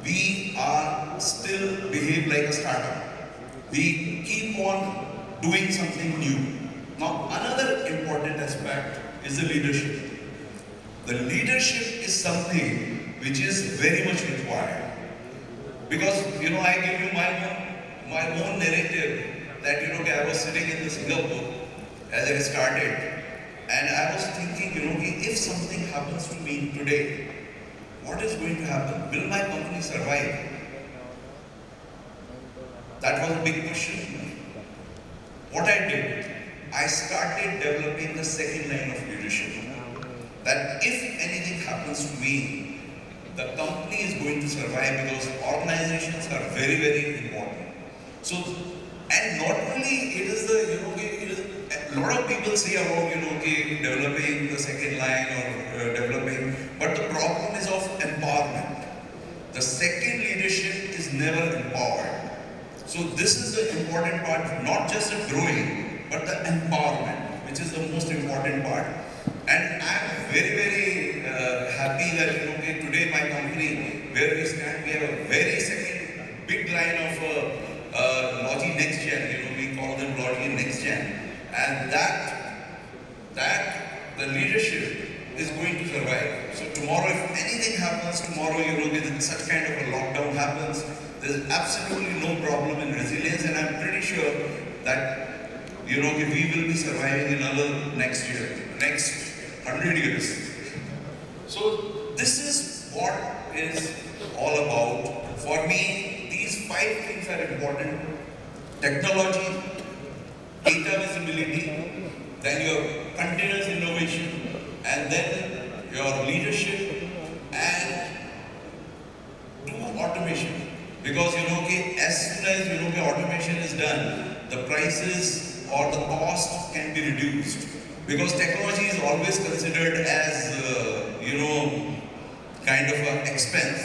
we are still behave like a startup. We keep on doing something new. Now, another important aspect is the leadership. The leadership is something which is very much required. Because, I give you my own narrative that, I was sitting in the Singapore as I started and I was thinking, if something happens to me today, what is going to happen? Will my company survive? That was a big question. What I did, I started developing the second line of leadership. That if anything happens to me, the company is going to survive because organizations are very, very important. So, and not only it is a lot of people say about, developing the second line or developing, but the problem is of empowerment. The second leadership is never empowered. So this is the important part, not just the growing, but the empowerment, which is the most important part. And I'm very, very happy that today my company, where we stand, we have a very second big line of Logi Next Gen. We call them Logi Next Gen, and that the leadership is going to survive. So tomorrow, if anything happens, tomorrow such kind of a lockdown happens, there's absolutely no problem in resilience, and I'm pretty sure that we will be surviving another next year, next 100 years. So this is what is all about. For me, these 5 things are important. Technology, data visibility, then your continuous innovation, and then your leadership, and do automation. Because as soon as automation is done, the prices or the cost can be reduced. Because technology is always considered as kind of an expense.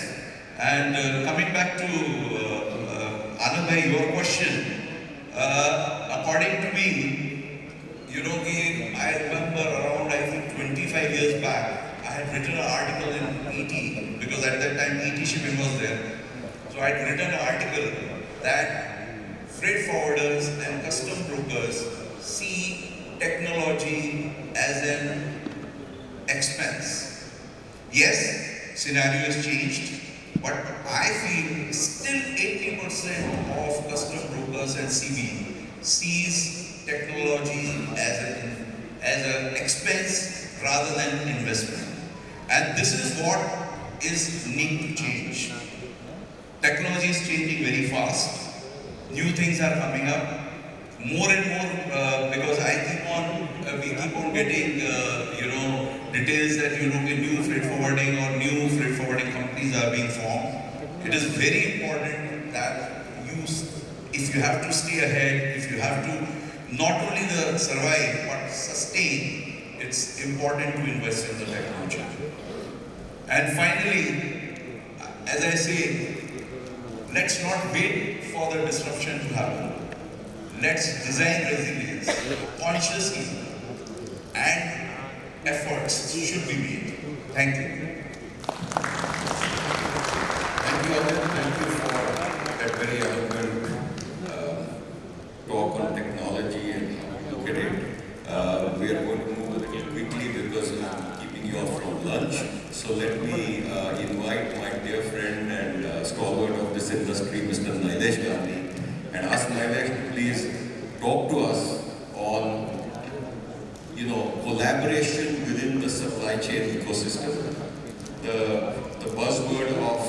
And coming back to Anand bhai, your question, according to me, I remember around 25 years back, I had written an article in ET, because at that time ET shipping was there. So I had written an article that freight forwarders and custom brokers see technology as an expense. Yes, scenario has changed, but I feel still 80% of custom brokers and CB sees technology as an expense rather than investment. And this is what is need to change. Technology is changing very fast. New things are coming up. More and more, because we keep on getting, details that, new freight forwarding or new freight forwarding companies are being formed. It is very important that if you have to stay ahead, if you have to not only survive, but sustain, it's important to invest in the technology. And finally, as I say, Let's not wait for the disruption to happen. Let's design resilience consciously, and efforts should be made. Thank you. Thank you, Amit. Thank you for that very eloquent talk on technology and how you look at it. We are going to move a little quickly because I'm keeping you off from lunch. So let me invite my dear friend and stalwart of this industry, Mr. Nilesh Gandhi, and ask Nilesh to please talk to us on, collaboration within the supply chain ecosystem. The buzzword of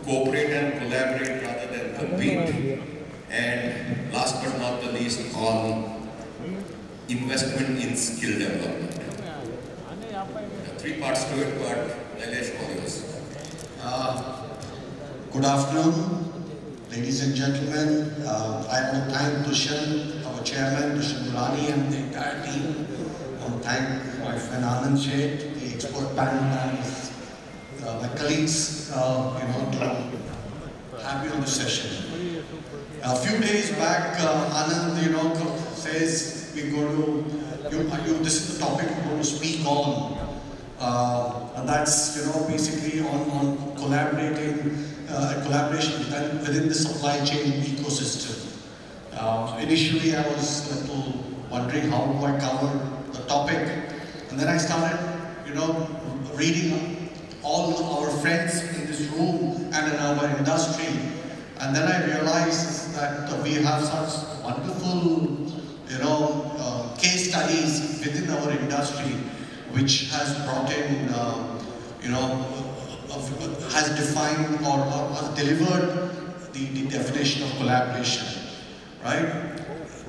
cooperate and collaborate rather than compete. And last but not the least, on investment in skill development. Three parts to it, but Nilesh, all yours. Good afternoon, ladies and gentlemen. I want to thank Dushan, our chairman, Dushan Gulani, and the entire team. I want to thank my friend Anand Sheth, the expert panel, and my colleagues, to have you on the session. A few days back, Anand, says we're going to, this is the topic we're going to speak on. And that's, basically on collaboration within the supply chain ecosystem. Initially, I was a little wondering how do I cover the topic, and then I started, reading all our friends in this room and in our industry, and then I realized that we have such wonderful, case studies within our industry, which has brought in, has defined or has delivered the definition of collaboration, right?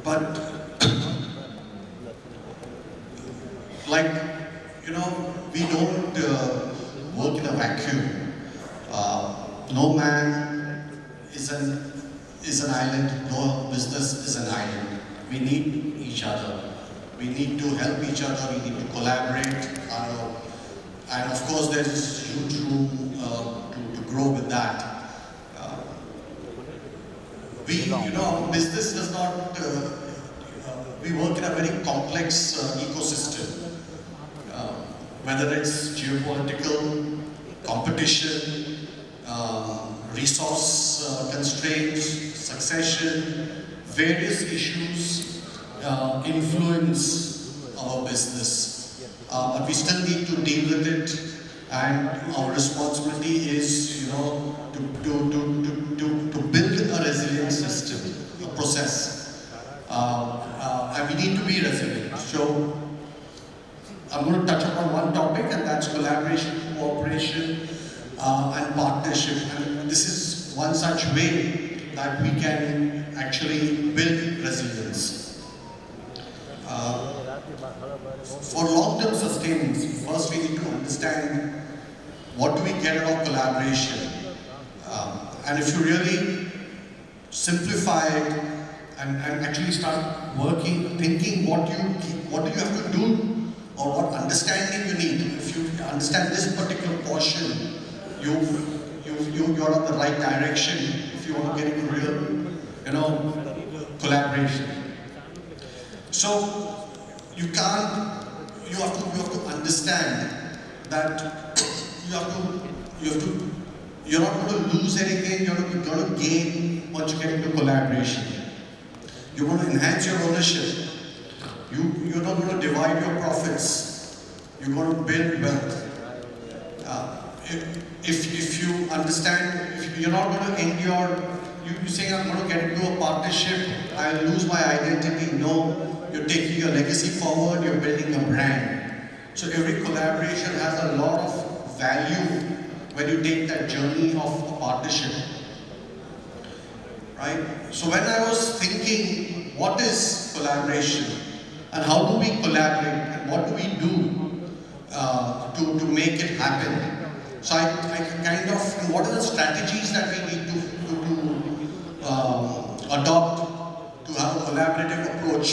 But we don't work in a vacuum. No man is an island, no business is an island. We need each other. We need to help each other, we need to collaborate. And of course there is huge room to grow with that. Business does not, we work in a very complex ecosystem. Whether it's geopolitical, competition, resource constraints, succession, various issues influence our business. But we still need to deal with it, and our responsibility is, to build a resilient system, a process. And we need to be resilient. So I'm going to touch upon one topic, and that's collaboration, cooperation, and partnership. And this is one such way that we can actually build resilience. For long-term sustenance, first we need to understand what do we get out of collaboration. And if you really simplify it and actually start working, thinking what do you have to do, or what understanding you need. If you understand this particular portion, you're on the right direction if you want to get into real, collaboration. So you have to understand that you're not going to lose anything, you're going to gain once you get into collaboration. You're going to enhance your ownership. You're not going to divide your profits. You're going to build wealth. If you understand, if you're not going to end you say I'm going to get into a partnership, I'll lose my identity. No, you're taking your legacy forward, you're building a brand. So every collaboration has a lot of value when you take that journey of a partnership. Right? So when I was thinking, what is collaboration? And how do we collaborate? And what do we do to make it happen? So I kind of, what are the strategies that we need to adopt to have a collaborative approach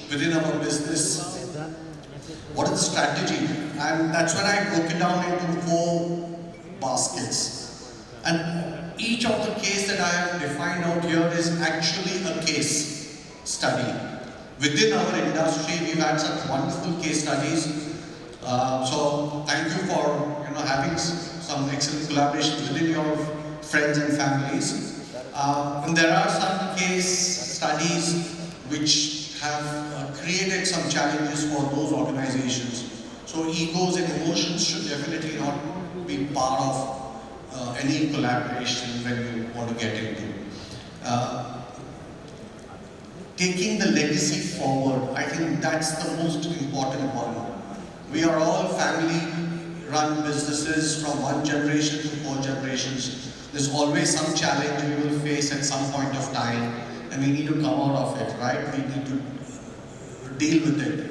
within our business? What is the strategy? And that's when I broke it down into 4 baskets. And each of the case that I have defined out here is actually a case study. Within our industry, we've had such wonderful case studies. So thank you for having some excellent collaboration within your friends and families. And there are some case studies which have created some challenges for those organizations. So egos and emotions should definitely not be part of any collaboration when you want to get into. Taking the legacy forward, I think that's the most important one. We are all family-run businesses from one generation to 4 generations. There's always some challenge we will face at some point of time, and we need to come out of it, right? We need to deal with it.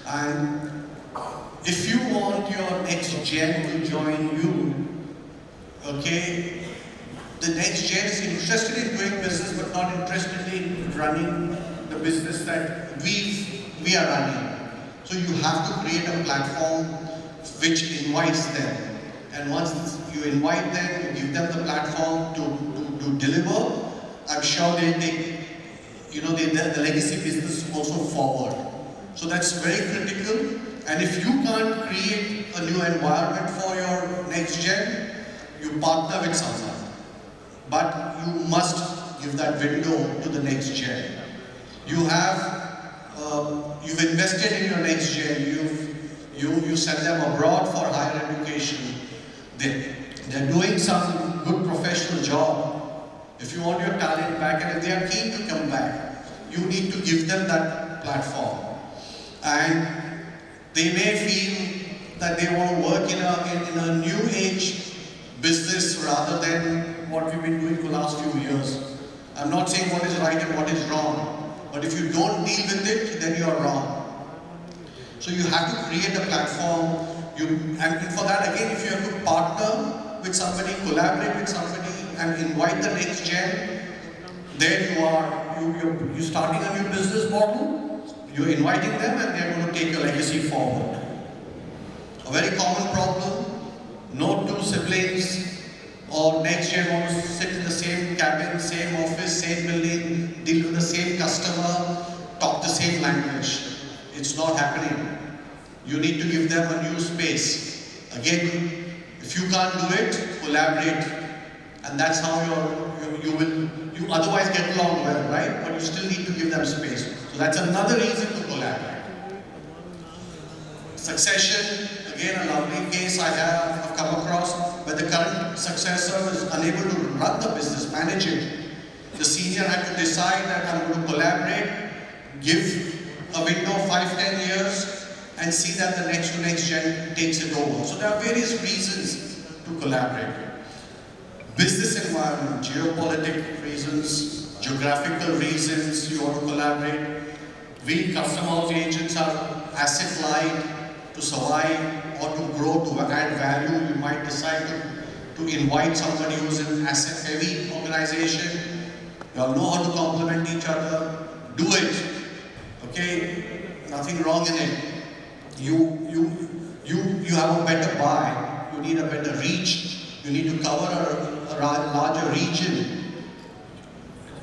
And if you want your next gen to join you, okay, the next gen is interested in doing business but not interested in running the business that we are running. So you have to create a platform which invites them. And once you invite them, you give them the platform to deliver, I'm sure they'll take the legacy business also forward. So that's very critical. And if you can't create a new environment for your next gen, you partner with someone. But you must give that window to the next gen. You've invested in your next gen. You send them abroad for higher education. They're doing some good professional job. If you want your talent back and if they are keen to come back, you need to give them that platform. And they may feel that they want to work in a new age business rather than what we've been doing for the last few years. I'm not saying what is right and what is wrong, but if you don't deal with it, then you are wrong. So you have to create a platform. And for that, again, if you have to partner with somebody, collaborate with somebody, and invite the next gen, there you are. You're starting a new business model. You're inviting them, and they're going to take your legacy forward. A very common problem. No two siblings or next gen want to sit in the same cabin, same office, same building, deal with the same customer, talk the same language. It's not happening. You need to give them a new space. Again, if you can't do it, collaborate. And that's how you otherwise get along well, right? But you still need to give them space. So that's another reason to collaborate. Succession, again, a lovely case I have come across where the current successor is unable to run the business, manage it. The senior had to decide that I'm going to collaborate, give a window of 5-10 years, and see that the next gen takes it over. So there are various reasons to collaborate. Business environment, geopolitical reasons, geographical reasons you want to collaborate. We custom house agents are asset light. To survive or to grow, to add value, you might decide to invite somebody who's an asset-heavy organization. You all know how to complement each other. Do it. Okay? Nothing wrong in it. You have a better buy. You need a better reach. You need to cover a larger region.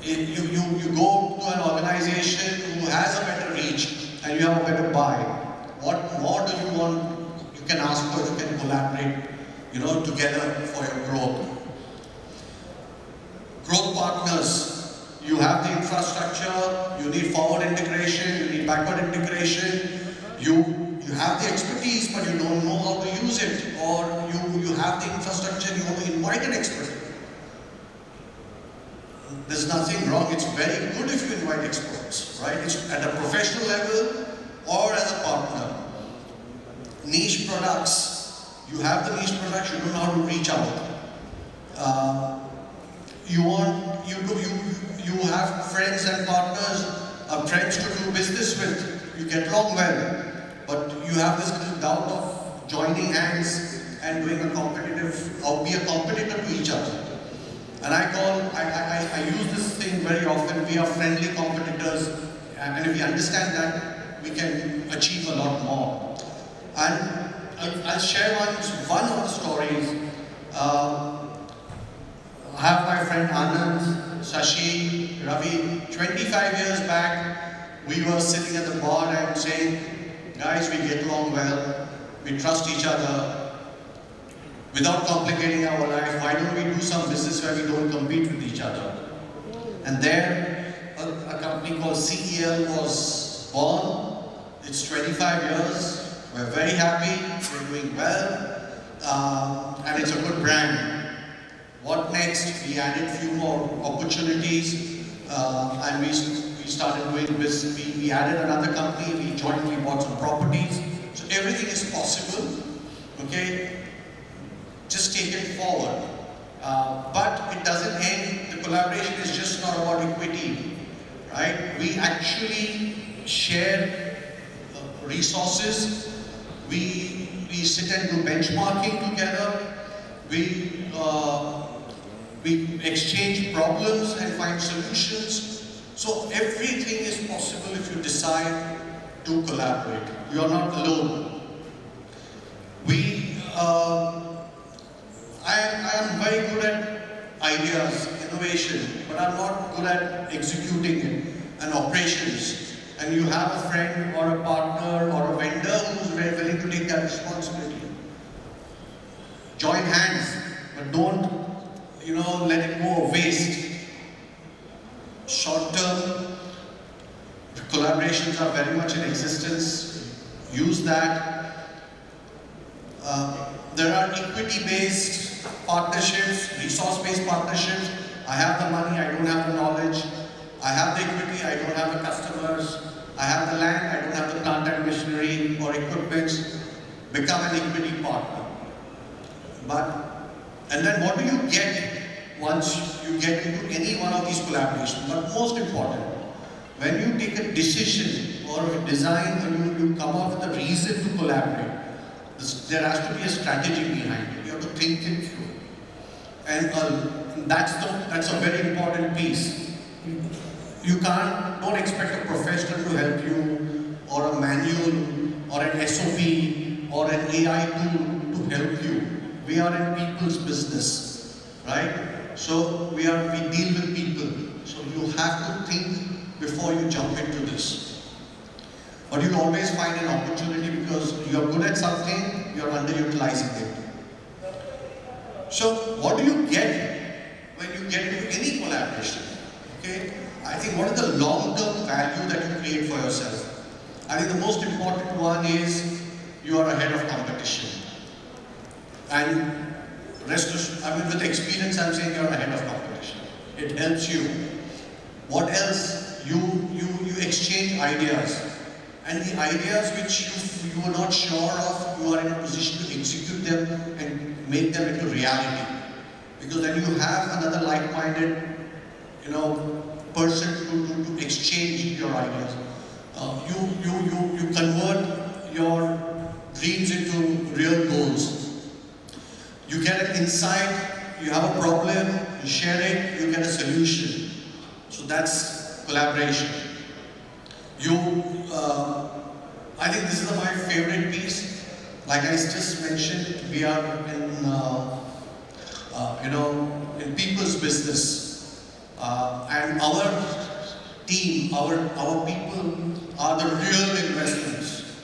You go to an organization who has a better reach and you have a better buy. What more do you want? You can ask for, you can collaborate, together for your growth. Growth partners. You have the infrastructure, you need forward integration, you need backward integration. You have the expertise, but you don't know how to use it. Or you have the infrastructure, you want to invite an expert. There's nothing wrong. It's very good if you invite experts, right? It's at a professional level or as a partner. Niche products. You have the niche products, you don't know how to reach out. You have friends and partners, friends to do business with. You get along well, but you have this little doubt of joining hands and doing a competitive, or be a competitor to each other. And I use this thing very often. We are friendly competitors, and if we understand that, we can achieve a lot more. And I'll share one of the stories. I have my friend Anand, Sashi, Ravi. 25 years back, we were sitting at the bar and saying, guys, we get along well, we trust each other, without complicating our life. Why don't we do some business where we don't compete with each other? And there, a company called CEL was born. It's 25 years. We're very happy. We're doing well. And it's a good brand. What next? We added few more opportunities. And we started doing business. We added another company. We jointly bought some properties. So everything is possible. Okay? Just take it forward. But it doesn't end. The collaboration is just not about equity, right? We actually share resources. We sit and do benchmarking together. We exchange problems and find solutions. So everything is possible if you decide to collaborate. You are not alone. I am very good at ideas, innovation, but I'm not good at executing it and operations. And you have a friend or a partner or a vendor who's very willing to take that responsibility. Join hands, but don't, let it go waste. Short-term collaborations are very much in existence. Use that. There are equity-based partnerships, resource-based partnerships. I have the money, I don't have the knowledge. I have the equity, I don't have the customers. I have the land, I don't have the plant and machinery or equipment. Become an equity partner. And then what do you get once you get into any one of these collaborations? But most important, when you take a decision or a design and you come up with a reason to collaborate, there has to be a strategy behind it. You have to think it through. And that's a very important piece. You don't expect a professional to help you, or a manual, or an SOP, or an AI tool to help you. We are in people's business, right? So we deal with people. So you have to think before you jump into this. But you'll always find an opportunity because you're good at something, you're underutilizing it. So what do you get when you get into any collaboration? Okay? I think what is the long-term value that you create for yourself? I think the most important one is you are ahead of competition. And with experience, I'm saying you're ahead of competition. It helps you. What else? You exchange ideas. And the ideas which you were not sure of, you are in a position to execute them and make them into reality. Because then you have another like-minded, person to exchange your ideas. You convert your dreams into real goals. You get an insight, you have a problem, you share it, you get a solution. So that's collaboration. I think this is my favorite piece. Like I just mentioned, we are in people's business, and our team, our people are the real investments.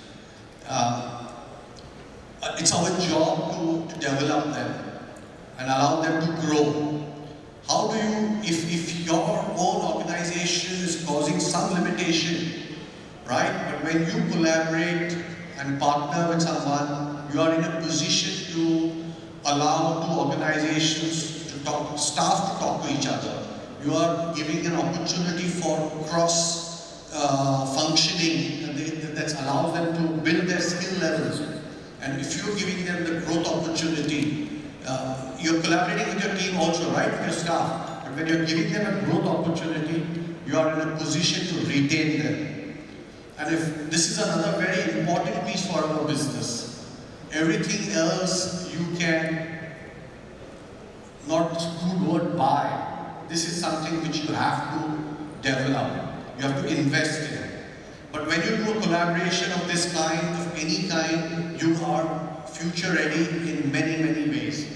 It's our job to develop them and allow them to grow. How do you, if your own organization is causing some limitation, right? But when you collaborate and partner with someone, you are in a position to allow two organizations to talk, staff to talk to each other. You are giving an opportunity for cross functioning that allows them to build their skill levels. And if you're giving them the growth opportunity, you're collaborating with your team also, right? With your staff. But when you're giving them a growth opportunity, you are in a position to retain them. And if this is another very important piece for our business, everything else you can not good word buy. This is something which you have to develop. You have to invest in. But when you do a collaboration of this kind, of any kind, you are future ready in many, many ways.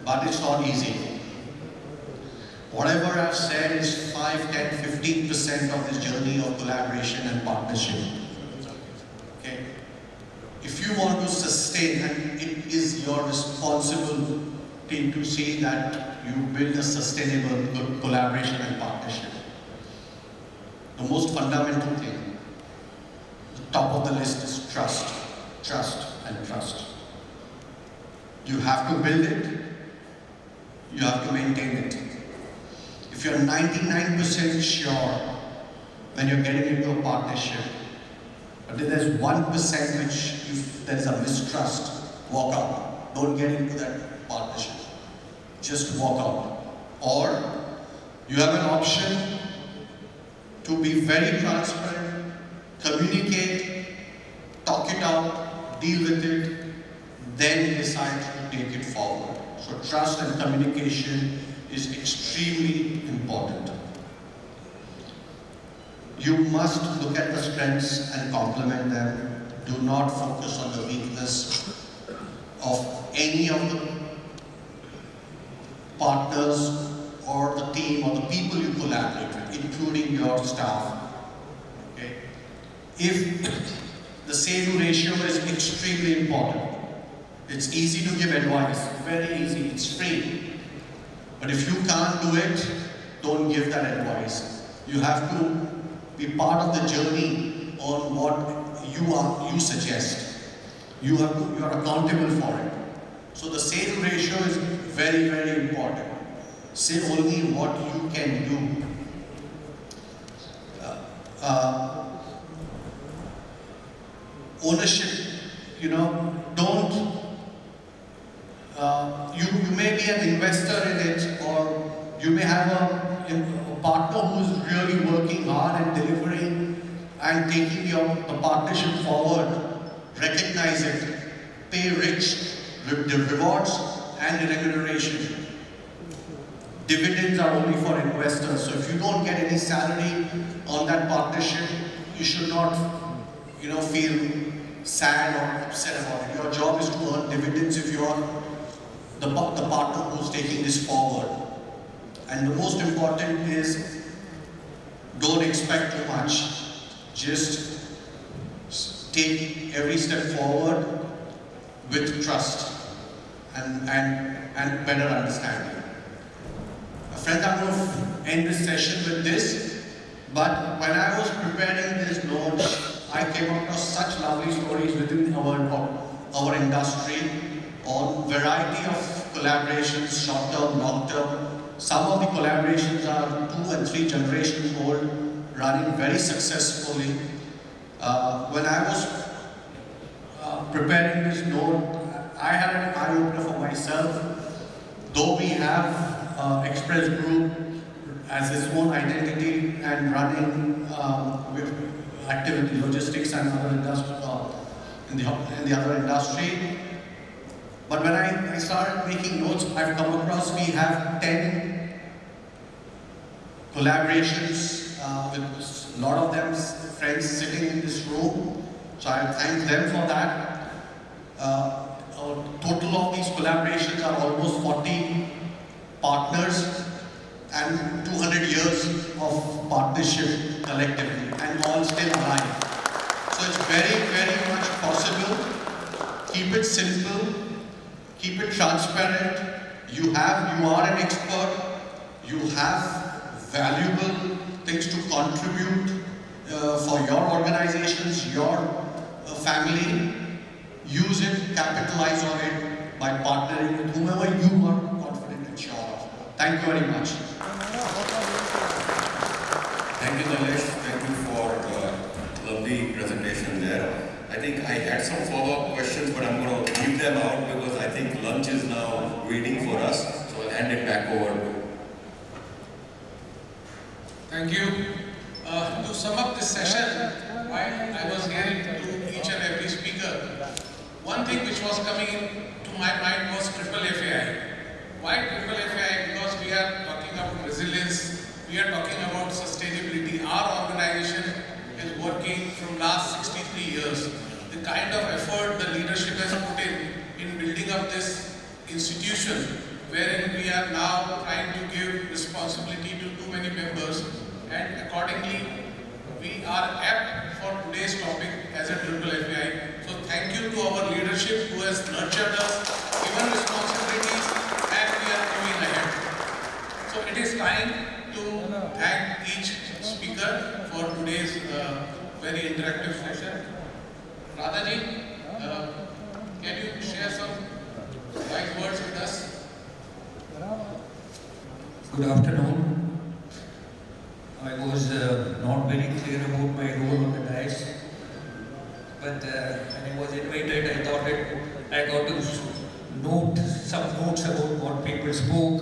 but it's not easy. Whatever I've said is 5, 10, 15% of this journey of collaboration and partnership. Okay? If you want to sustain, and it is your responsibility to see that you build a sustainable collaboration and partnership. The most fundamental thing, the top of the list is trust, trust and trust. You have to build it, you have to maintain it. If you're 99% sure when you're getting into a partnership, but then there's 1% which, if there's a mistrust, walk out. Don't get into that partnership. Just walk out. Or you have an option to be very transparent, communicate, talk it out, deal with it, then decide to take it forward. So trust and communication is extremely important. You must look at the strengths and complement them. Do not focus on the weakness of any of the partners or the team or the people you collaborate with, including your staff. Okay? If the say-do ratio is extremely important, it's easy to give advice, very easy, it's free. But if you can't do it, don't give that advice. You have to be part of the journey on what you suggest. You are accountable for it. So the say-do ratio is very, very important. Say only what you can do. Ownership, don't. You may be an investor in it, or you may have a partner who's really working hard and delivering and taking the partnership forward. Recognize it, pay rich the rewards and remuneration. Dividends are only for investors, so if you don't get any salary on that partnership, you should not, feel sad or upset about it. Your job is to earn dividends if you are the partner who's taking this forward. And the most important is, don't expect too much. Just take every step forward with trust and better understanding. Friends, I'm going to end this session with this, but when I was preparing this launch, I came across such lovely stories within our industry on variety of collaborations, short-term, long-term. Some of the collaborations are 2 and 3 generations old, running very successfully. When I was preparing this note, I had an eye-opener for myself. Though we have Express Group as its own identity and running with activity, logistics and other industry, in the other industry. But when I started making notes, I've come across we have 10 collaborations with a lot of them friends sitting in this room. So I thank them for that. Our total of these collaborations are almost 40 partners and 200 years of partnership collectively, and all still alive. So it's very, very much possible. Keep it simple, keep it transparent. You are an expert, you have valuable things to contribute for your organizations, your family. Use it, capitalize on it by partnering with whomever you are confident and sure of. Thank you very much. Thank you, Nilesh. Thank you for the lovely presentation there. I think I had some follow-up questions, but I'm going to leave them out because I think lunch is now waiting for us. So I'll hand it back over. Thank you. To sum up this session, while I was hearing to each and every speaker, one thing which was coming into my mind was triple FAI. Why triple FAI? Because we are talking about resilience, we are talking about sustainability. Our organization is working from last 63 years. The kind of effort the leadership has put in building up this institution wherein we are now trying to give responsibility to too many members, and accordingly we are apt for today's topic as a triple FAI. So thank you to our leadership who has nurtured us, given responsibilities, and we are moving ahead. So it is time to thank each speaker for today's very interactive session. Radhaji, can you share some wise words with us? Good afternoon. I was not very clear about my role on the dais, but when I was invited, I thought I got to note some notes about what people spoke,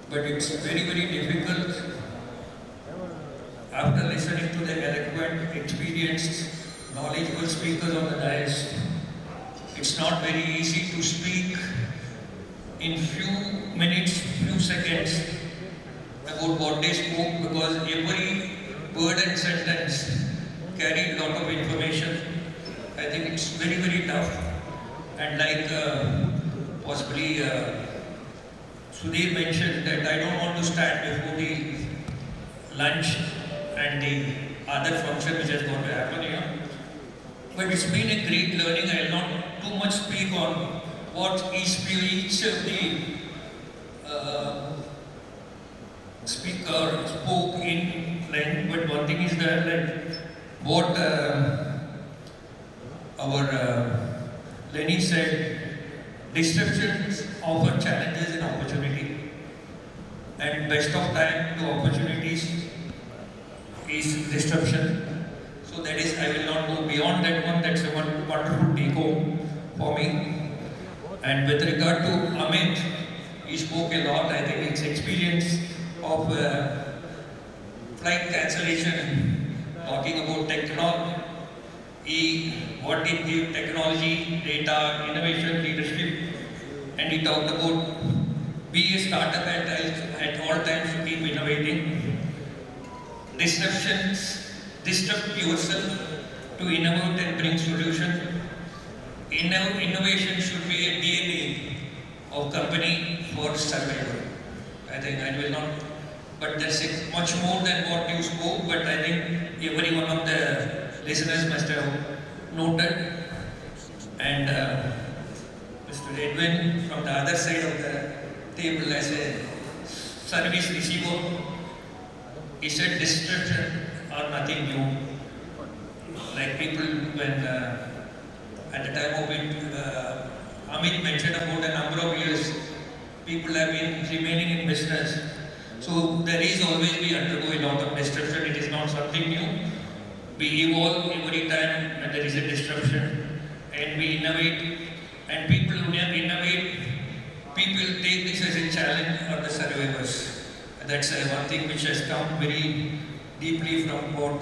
but it's very, very difficult after listening to the eloquent, experienced, knowledgeable speakers on the dais. It's not very easy to speak in few minutes, few seconds about what they spoke, because every word and sentence carried a lot of information. I think it's very, very tough. And like possibly Sudhir mentioned, that I don't want to stand before the lunch and the other function which has got to happen here. But it's been a great learning. I will not too much speak on what each of the speaker spoke in length, but one thing is that like what our Lenny said, disruptions offer challenges and opportunity, and best of time to opportunities is disruption. So that is, I will not go beyond that one. That's a wonderful take home for me. And with regard to Amit, he spoke a lot. I think his experience of flight cancellation, talking about technology, what it give technology, data, innovation, leadership, and he talked about be a startup at all times to keep innovating. Disrupt yourself to innovate and bring solution. Innovation should be a DNA of company for survival. I think I will not, but there's much more than what you spoke, but I think every one of the listeners must have noted. And Mr. Edwin from the other side of the table as a service receiver, he said disruption are nothing new. Like people when at the time of it, Amit mentioned about a number of years, people have been remaining in business. So there is always we undergo a lot of disruption. It is not something new. We evolve every time when there is a disruption, and we innovate. And people who innovate, people take this as a challenge or the survivors. That's one thing which has come very deeply from what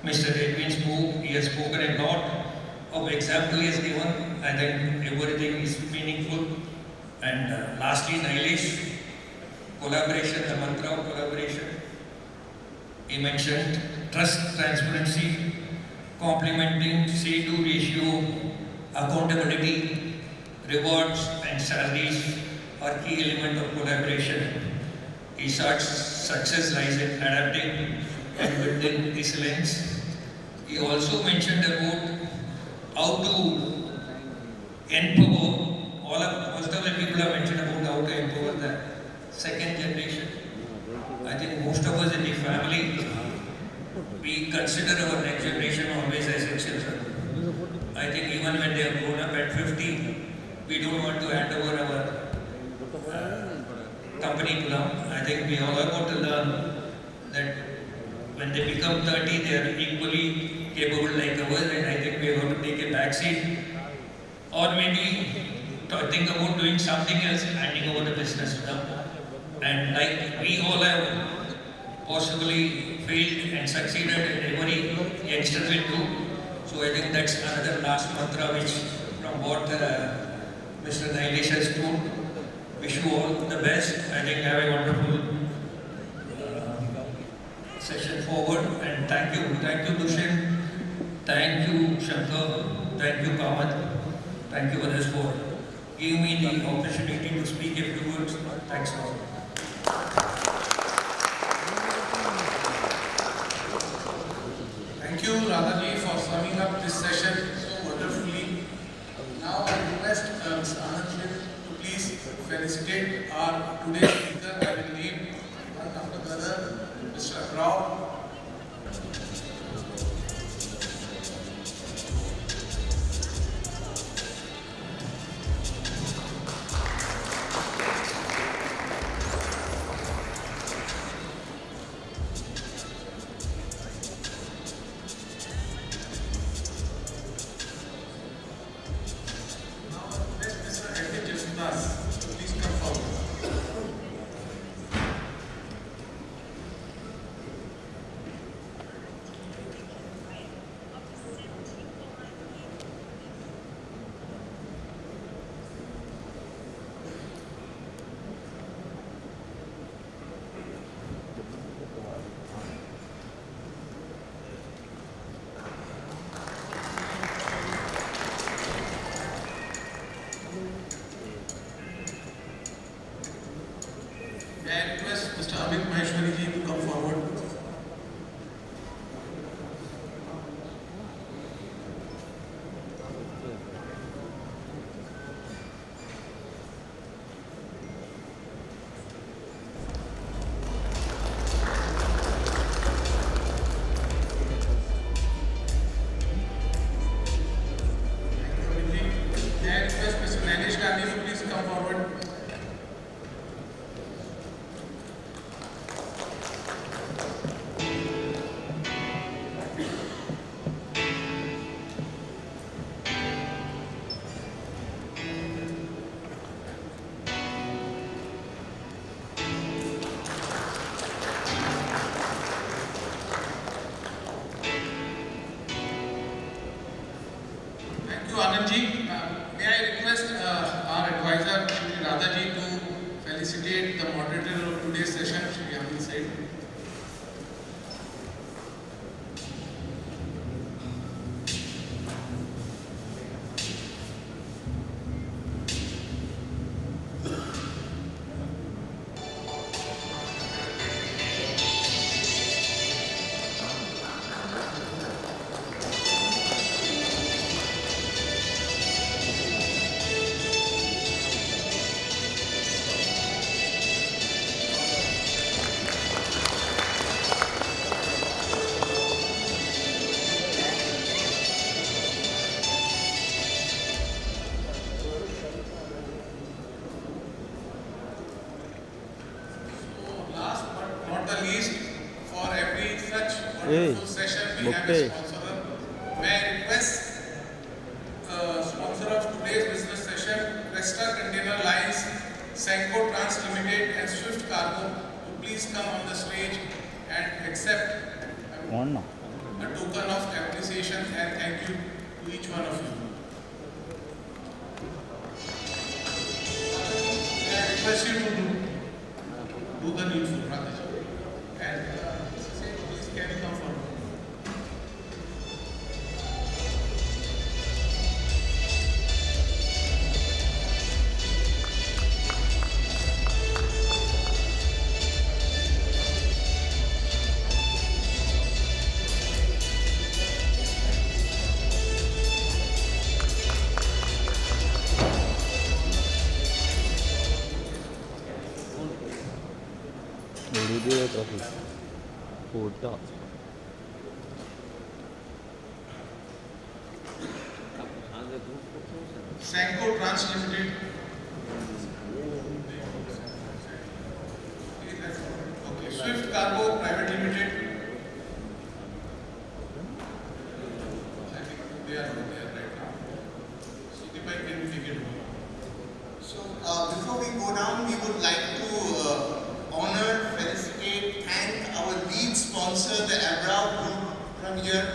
Mr. Edwin spoke. He has spoken a lot of example he has given. I think everything is meaningful. And lastly, Nilesh, collaboration, the mantra of collaboration. He mentioned trust, transparency, complementing say-to ratio, accountability, rewards and salaries are key element of collaboration. He said success lies in adapting and building excellence. He also mentioned about how to empower most of the people have mentioned about how to empower the second generation. I think most of us in the family, we consider our next generation always as essential. I think even when they have grown up at 50, we don't want to hand over our company to them. I think we all have got to learn that when they become 30, they are equally capable like ours, and I think we are going to take a back seat. Or maybe think about doing something else and handing over the business to them. And like we all have possibly failed and succeeded, and every youngster will do. So I think that's another last mantra which from what Mr. Nilesh has told. Wish you all the best. I think have a wonderful session forward, and thank you Dushin, thank you Shankar, thank you Kamat, thank you others for gave me the opportunity to speak a few words. Thanks a lot. Thank you, Radhaji, for summing up this session so wonderfully. Now I request Mr. Anand to please felicitate our today's speaker. I will name one after the other, Mr. Rao. Please come forward. May I request Mr. Amit Maheshwari ji to come forward? May I request Mr. Manish Gandhi to please come forward? Thank you, Anandji. May I request our advisor, Shri Radhaji, to felicitate the moderator of today's session, Shri Anand Said. Last but not the least, for every such wonderful session we have a sponsor. May I request sponsor of today's business session, Cresta Container Lines, Senco Trans Limited and Swift Cargo to please come on the stage and accept a token of appreciation and thank you to each one of you. May I request you to do the needful, Radhaji. And please can you come forward? Senco Trans Limited. Okay, Swift Cargo Private Limited. I think they are right now. So, Deepak, can you take it over? So, before we go down, we would like to honor, felicitate, thank our lead sponsor, the Abrao Group from here.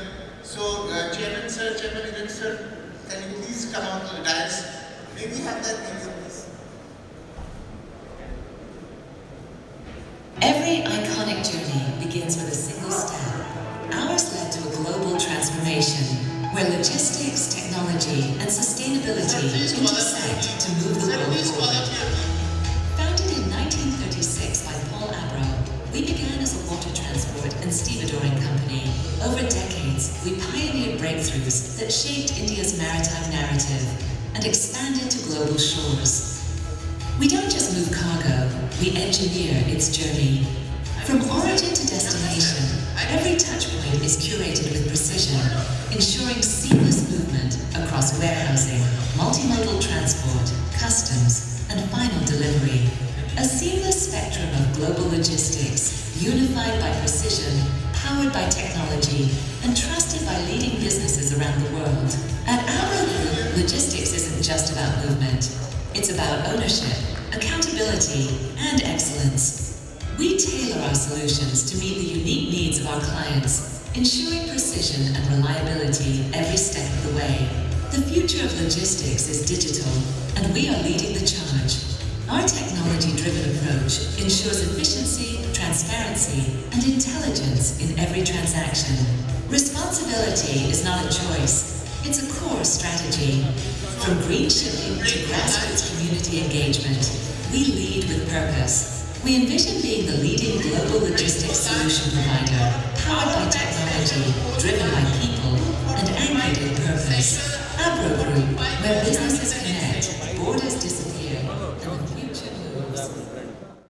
So, Chairman Vivek sir, can you please come out to the dais? May we have that video, please? Every iconic journey begins with a single step. Ours led to a global transformation where logistics, technology, and sustainability responsibility intersect to move the world forward. Founded in 1936 by Paul Abro, we began as a water transport and stevedoring company. Over decades, we pioneered breakthroughs that shaped India's maritime narrative and expanded to global shores. We don't just move cargo, we engineer its journey. From origin to destination, every touchpoint is curated with precision, ensuring seamless movement across warehousing, multimodal transport, customs, and final delivery. A seamless spectrum of global logistics, unified by precision, powered by technology, and trusted by leading businesses around the world. At Abro Group, logistics isn't just about movement. It's about ownership, accountability, and excellence. We tailor our solutions to meet the unique needs of our clients, ensuring precision and reliability every step of the way. The future of logistics is digital, and we are leading the charge. Our technology-driven approach ensures efficiency, transparency, and intelligence in every transaction. Responsibility is not a choice, it's a core strategy. From green shipping to grassroots community engagement, we lead with purpose. We envision being the leading global logistics solution provider, powered by technology, driven by people, and anchored in purpose. Abro Group, where businesses connect.